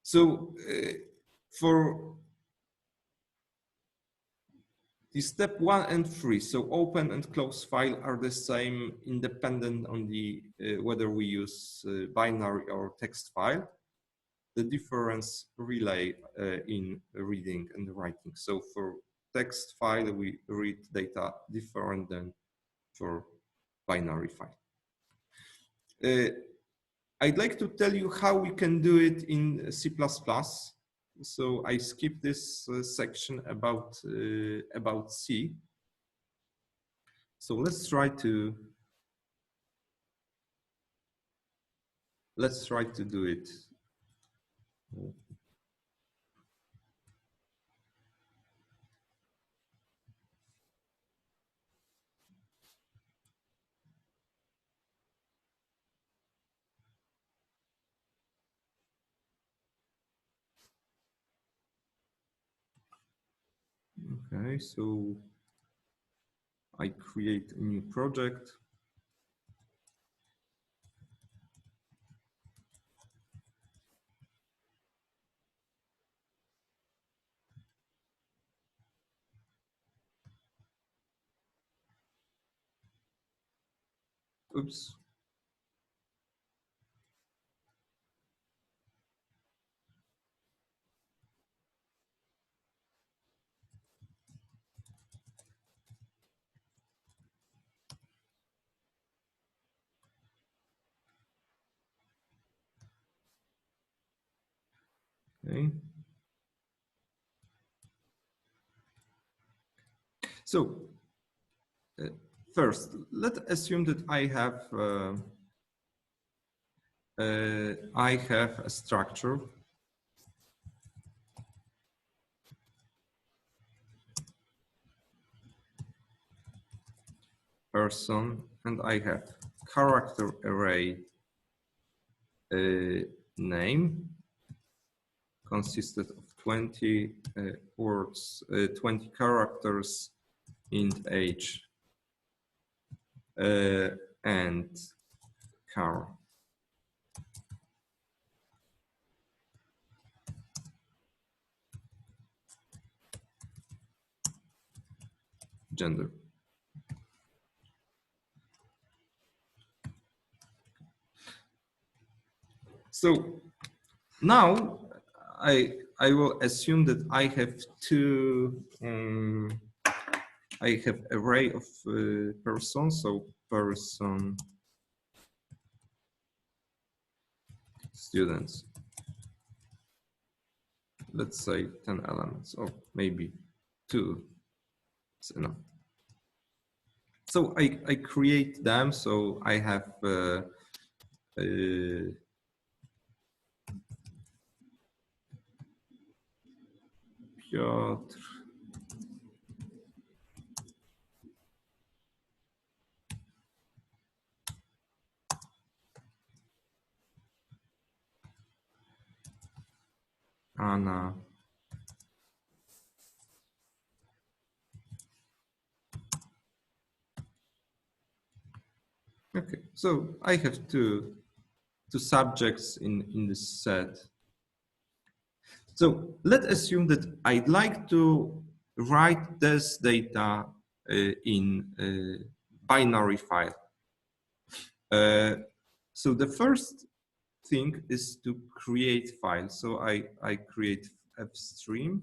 So for the step 1 and 3, so open and close file are the same, independent on the whether we use binary or text file. The difference relay in reading and writing. So for text file, we read data different than for binary file. I'd like to tell you how we can do it in C++. So I skip this section about C. So let's try to do it. Okay, so I create a new project. Oops. Okay. So first, let's assume that I have a structure person, and I have character array name consisted of 20 words, 20 characters, int age, and car gender. So now I will assume that I have two I have array of persons, so person students. Let's say 10 elements, or maybe 2 is enough. So I create them, so I have Piotr, Anna, okay, so I have two subjects in this set. So let's assume that I'd like to write this data in a binary file. So the first thing is to create file. So I create fstream.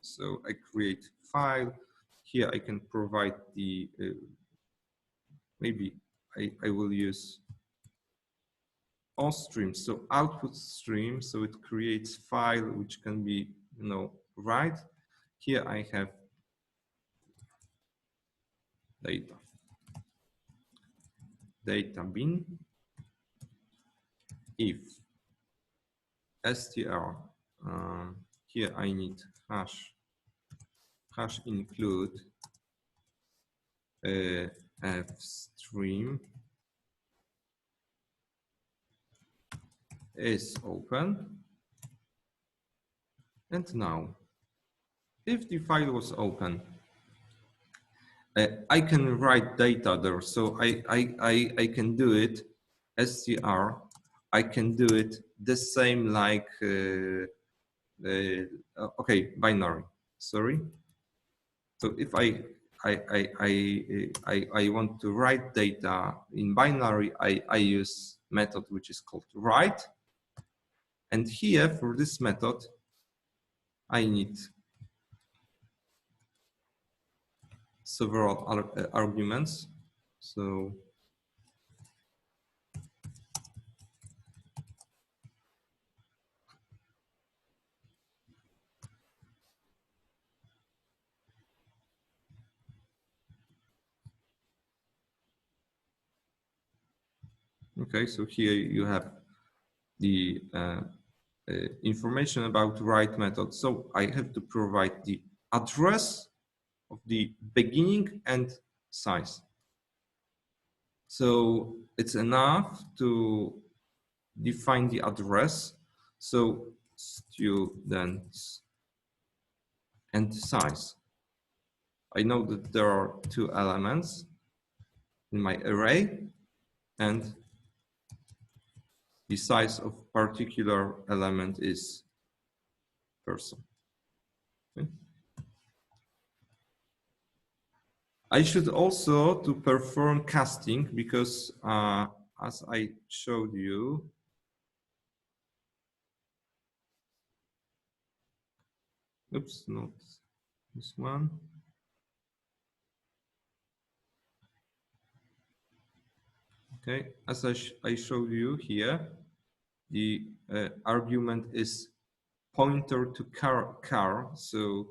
So I create file. Here I can provide the, maybe I will use all streams. So output stream, so it creates file which can be, write. Here I have data bin if str, here I need hash include fstream is open. And now, if the file was open, I can write data there. So I can do it str. I can do it the same like okay, binary. Sorry. So if I want to write data in binary, I use method which is called write. And here for this method, I need several arguments. So okay, so here you have the information about write method. So I have to provide the address of the beginning and size. So it's enough to define the address. So students and size. I know that there are two elements in my array, and the size of particular element is person. Okay. I should also to perform casting because as I showed you, oops, not this one. Okay, as I showed you here, the argument is pointer to car. So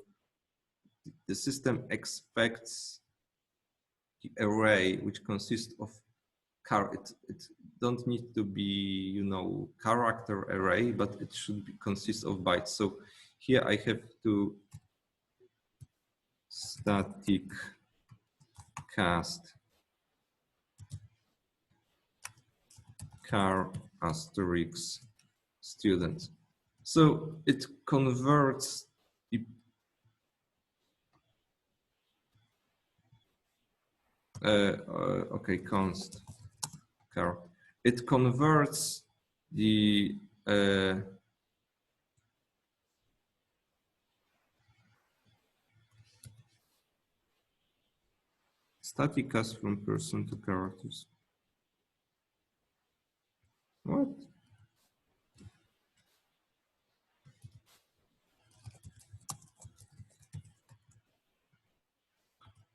the system expects the array which consists of car. It don't need to be, you know, character array, but it should consist of bytes. So here I have to static cast car asterisk student. So it converts the okay, const car. It converts the static cast from person to characters. What?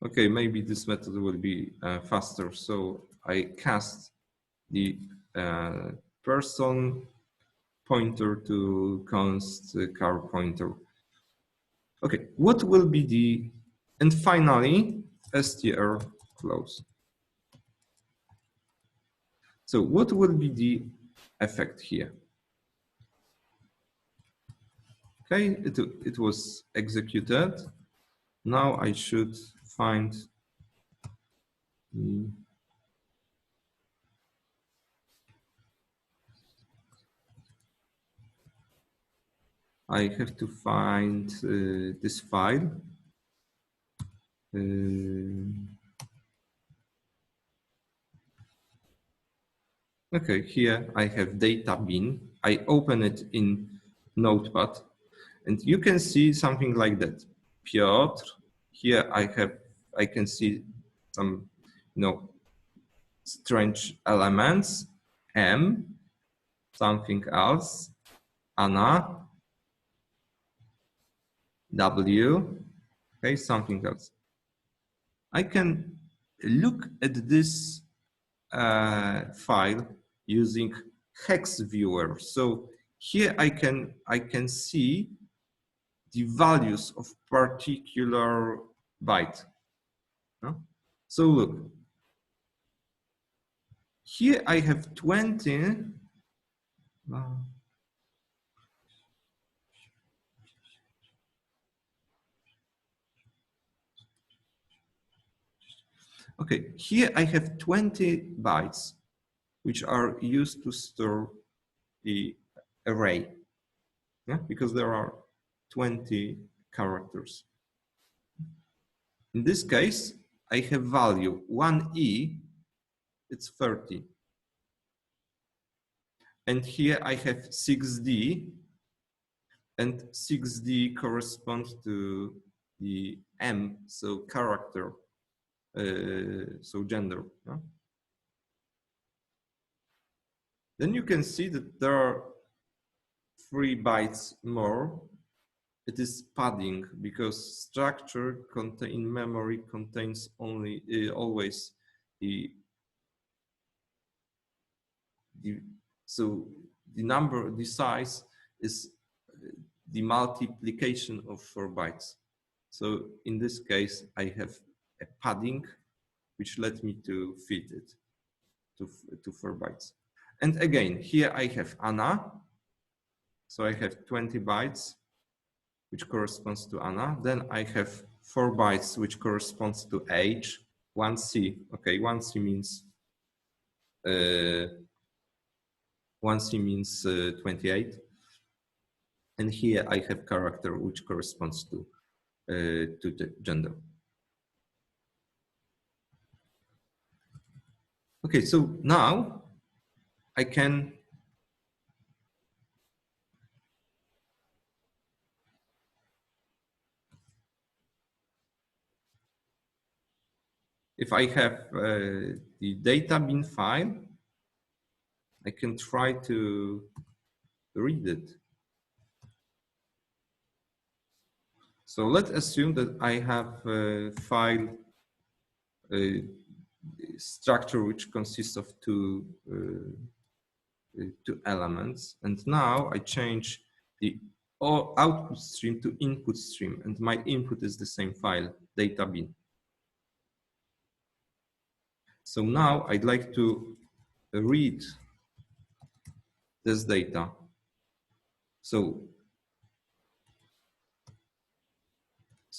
Okay, maybe this method will be faster. So I cast the person pointer to const car pointer. Okay, what will be the, and finally, str close. So what will be the effect here? Okay, it was executed. Now I should find I have to find this file. Okay, here I have data bin. I open it in Notepad, and you can see something like that. Piotr. Here I can see some, you know, strange elements. M, something else. Anna. W. Okay, something else. I can look at this file using hex viewer. So here I can see the values of particular byte. So look, here I have 20. Okay, here I have 20 bytes, which are used to store the array, yeah, because there are 20 characters. In this case, I have value 1e, it's 30. And here I have 6d, and 6d corresponds to the m, so character, so gender. Yeah? Then you can see that there are 3 bytes more. It is padding because structure in memory contains only always the so the number, the size is the multiplication of 4 bytes. So in this case, I have a padding which led me to fit it to 4 bytes. And again, here I have Anna. So I have 20 bytes, which corresponds to Anna. Then I have 4 bytes, which corresponds to age. 1C. Okay, 1C means 1C means 28. And here I have character which corresponds to the gender. Okay, so now I can if I have the data bin file, I can try to read it. So let's assume that I have a file structure which consists of two elements, and now I change the output stream to input stream, and my input is the same file, data bin. So now I'd like to read this data. So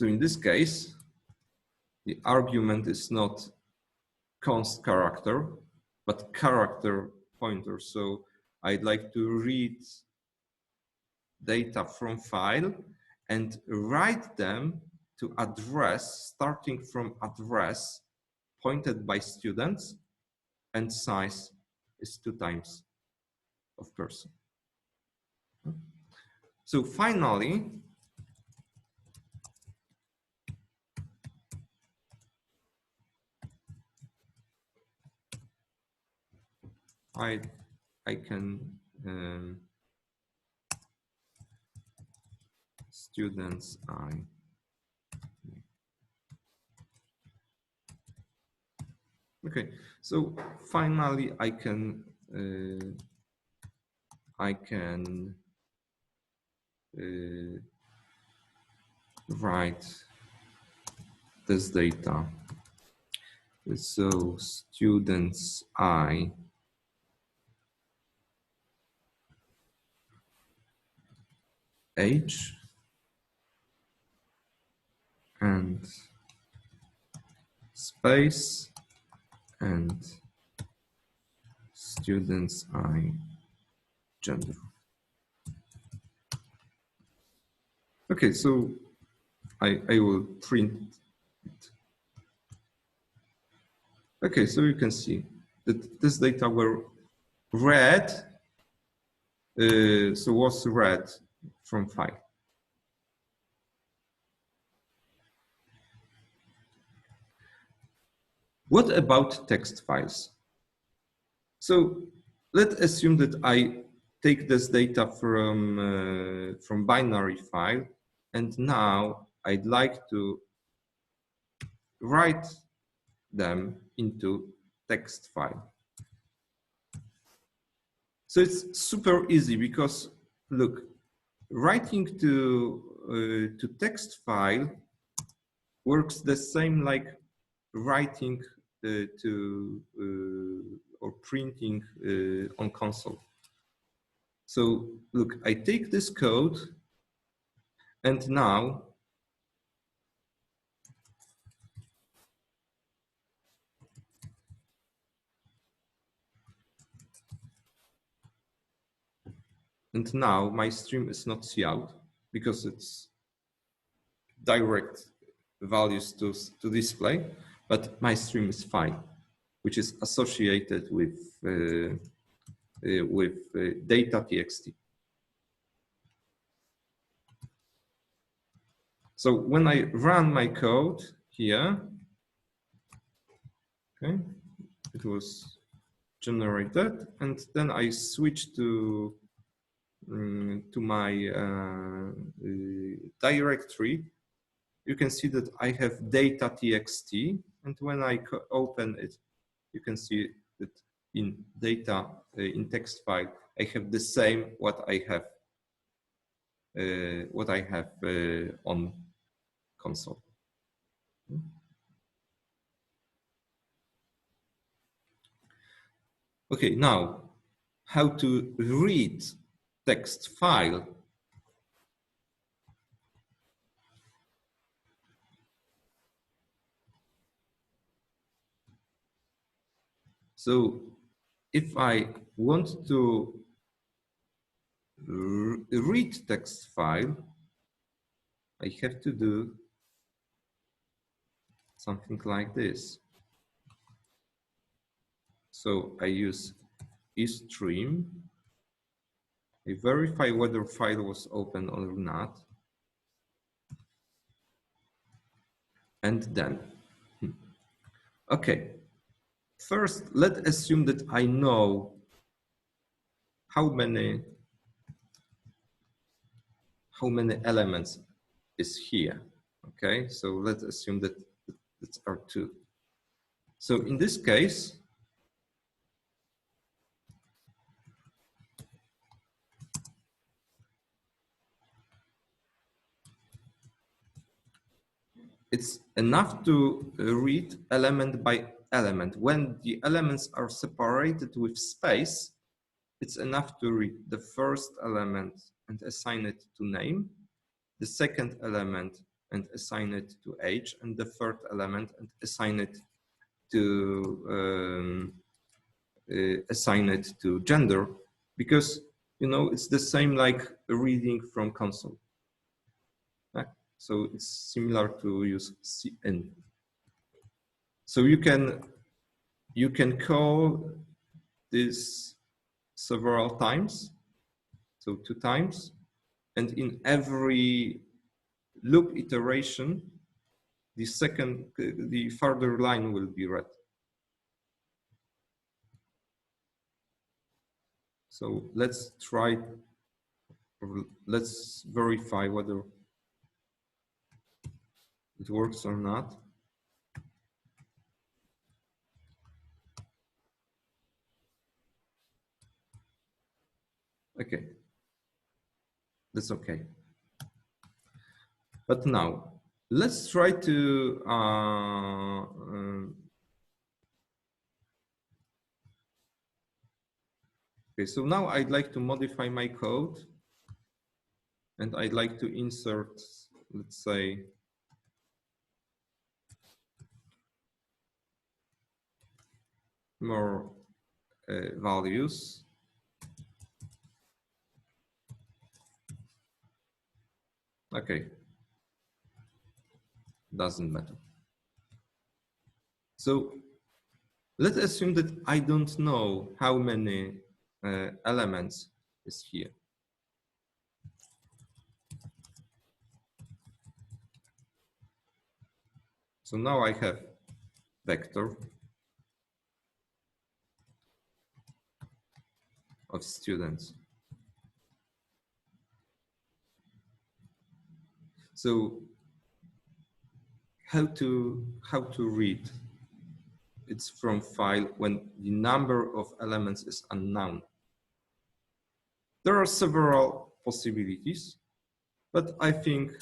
in this case, the argument is not const character, but character pointer. So I'd like to read data from file and write them to address, starting from address pointed by students, and size is 2 times of person. So finally, I can students I. Okay, so finally I can write this data. So students I age and space and students I gender. Okay, so I will print it. Okay, so you can see that this data were read, so was read from file. What about text files? So let's assume that I take this data from binary file, and now I'd like to write them into text file. So it's super easy because look, writing to text file works the same like writing or printing on console. So look, I take this code and now my stream is not cout because it's direct values to display, but my stream is fine, which is associated with data.txt. So when I run my code here, okay, it was generated, and then I switch to my directory. You can see that I have data.txt, and when I open it, you can see that in data in text file I have the same what I have on console. Okay, now how to read text file. So if I want to read text file, I have to do something like this. So I use eStream. I verify whether file was open or not. And then, okay. First, let's assume that I know how many elements is here. Okay, so let's assume that it's R2. So in this case, it's enough to read element by element. When the elements are separated with space, it's enough to read the first element and assign it to name, the second element and assign it to age, and the third element and assign it to gender, because it's the same like reading from console. So it's similar to use cin. So you can call this several times, so 2 times, and in every loop iteration, the further line will be read. So let's verify whether it works or not. Okay, that's okay. But now let's try to okay, so now I'd like to modify my code and I'd like to insert, let's say, more values. Okay, doesn't matter. So let's assume that I don't know how many elements is here. So now I have vector of students. So how to read? It's from file when the number of elements is unknown. There are several possibilities, but I think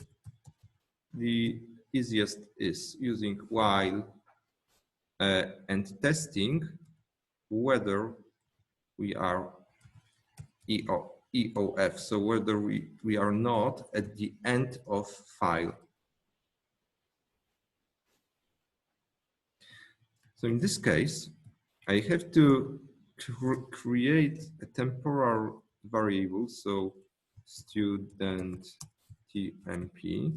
the easiest is using while and testing whether we are EOF, so whether we are not at the end of file. So in this case, I have to create a temporary variable, so student TMP,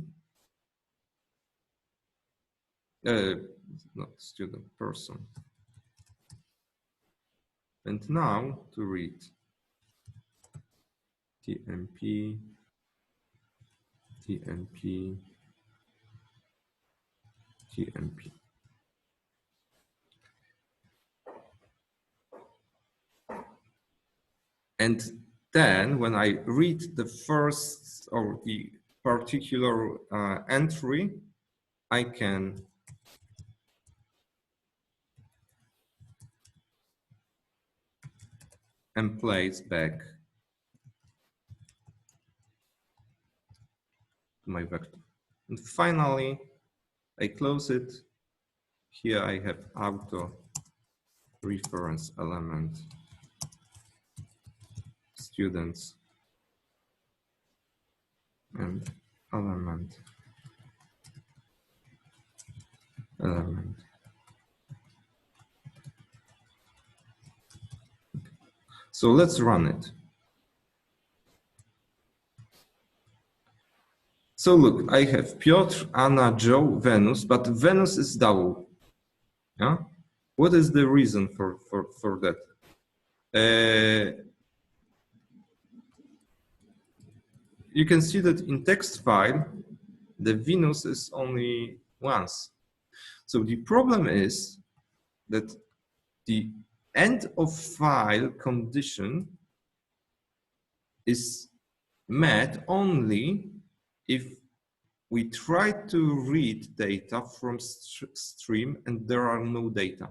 not student person. And now to read TMP, TMP, TMP. And then when I read the first or the particular entry, I can place back to my vector. And finally, I close it. Here I have auto reference element students and element. So let's run it. So look, I have Piotr, Anna, Joe, Venus, but Venus is double. Yeah. What is the reason for that? You can see that in text file, the Venus is only once. So the problem is that the end of file condition is met only if we try to read data from stream and there are no data.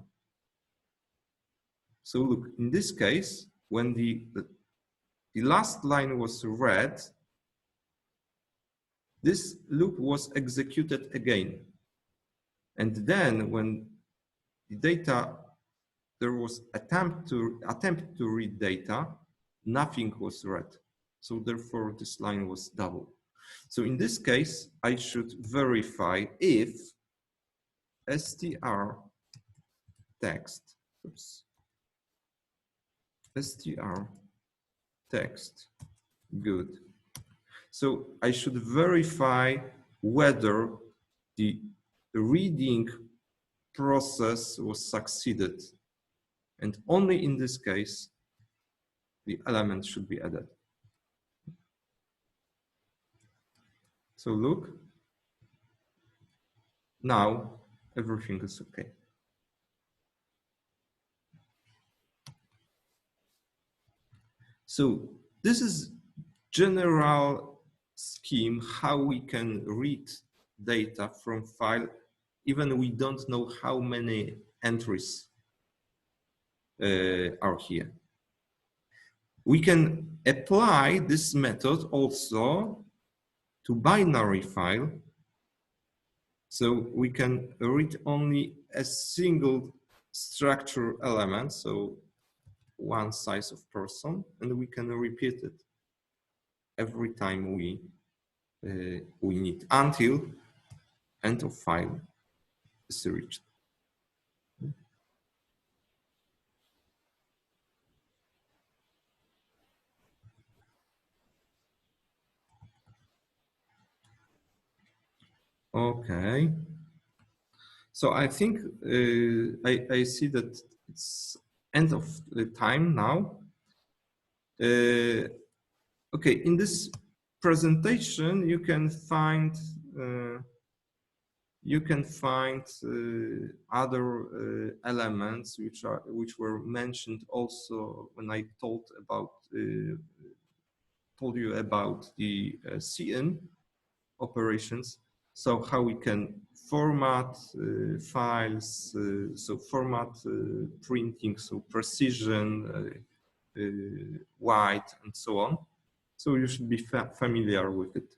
So look, in this case, when the last line was read, this loop was executed again. And then when the data, there was attempt to read data, nothing was read. So therefore this line was double. So in this case, I should verify if str text, str text good. So I should verify whether the reading process was succeeded. And only in this case, the element should be added. So look, now everything is okay. So this is general scheme how we can read data from file, even we don't know how many entries are here. We can apply this method also to binary file. So we can read only a single structure element, so one size of person, and we can repeat it every time we need until end of file is reached. Okay. So I think I see that it's end of the time now. Okay, in this presentation you can find other elements which were mentioned also when I told you about the CN operations. So how we can format files, so format printing, so precision, white, and so on. So you should be familiar with it.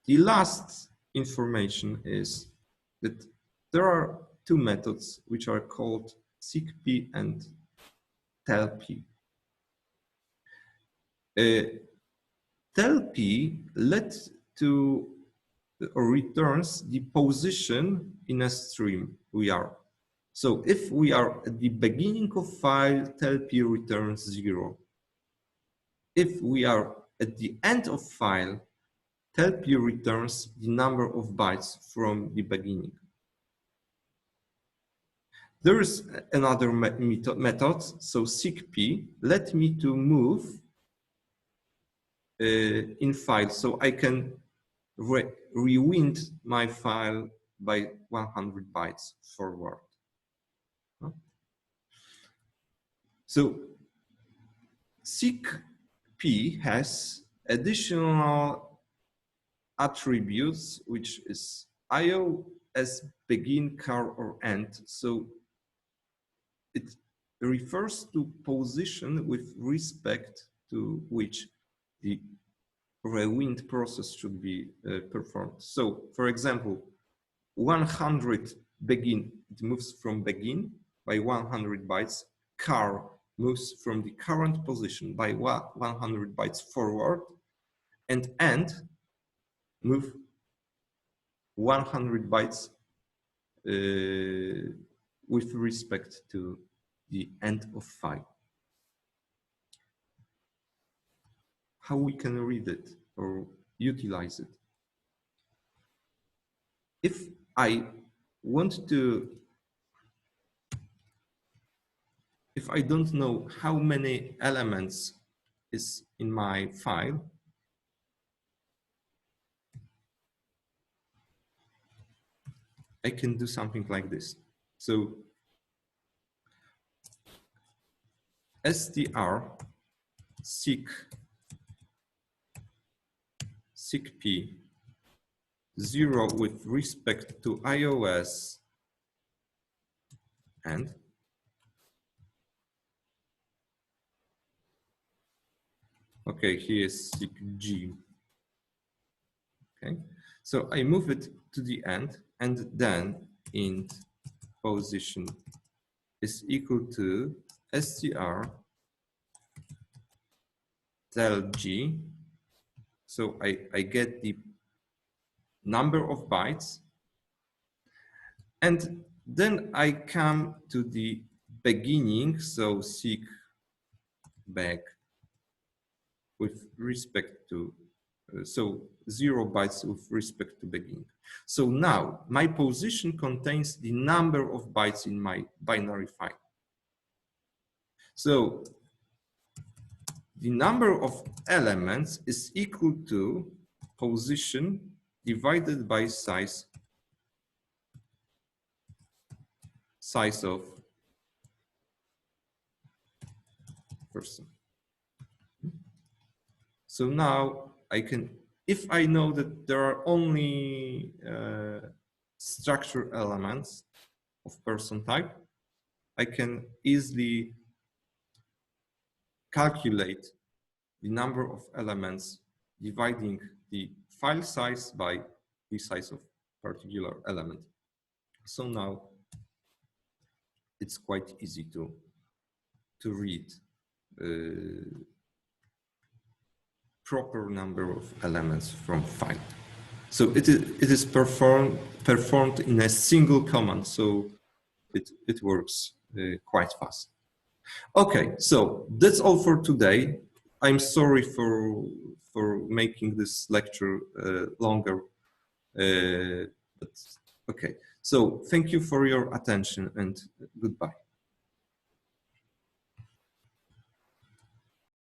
The last information is that there are two methods which are called seekp and telp. Telp lets to or returns the position in a stream we are. So if we are at the beginning of file, telp returns 0. If we are at the end of file, telp returns the number of bytes from the beginning. There is another method, so seekp, let me to move in file, so I can rewind my file by 100 bytes forward. So seekp has additional attributes, which is IO as begin, car, or end. So it refers to position with respect to which the rewind process should be performed. So, for example, 100 begin, it moves from begin by 100 bytes. Car moves from the current position by 100 bytes forward, and end move 100 bytes with respect to the end of file. How we can read it or utilize it. If I want to, if I don't know how many elements is in my file, I can do something like this. So str seek p 0 with respect to iOS and okay, here is seek g. Okay, so I move it to the end, and then int position is equal to str tell g. So I get the number of bytes, and then I come to the beginning, so seek back with respect to, so 0 bytes with respect to beginning. So now my position contains the number of bytes in my binary file. So the number of elements is equal to position divided by size of person. So now I can, if I know that there are only structure elements of person type, I can easily calculate the number of elements dividing the file size by the size of particular element. So now it's quite easy to read proper number of elements from file. So it is performed in a single command, so it works quite fast. Okay, so that's all for today. I'm sorry for making this lecture longer, but okay. So thank you for your attention and goodbye.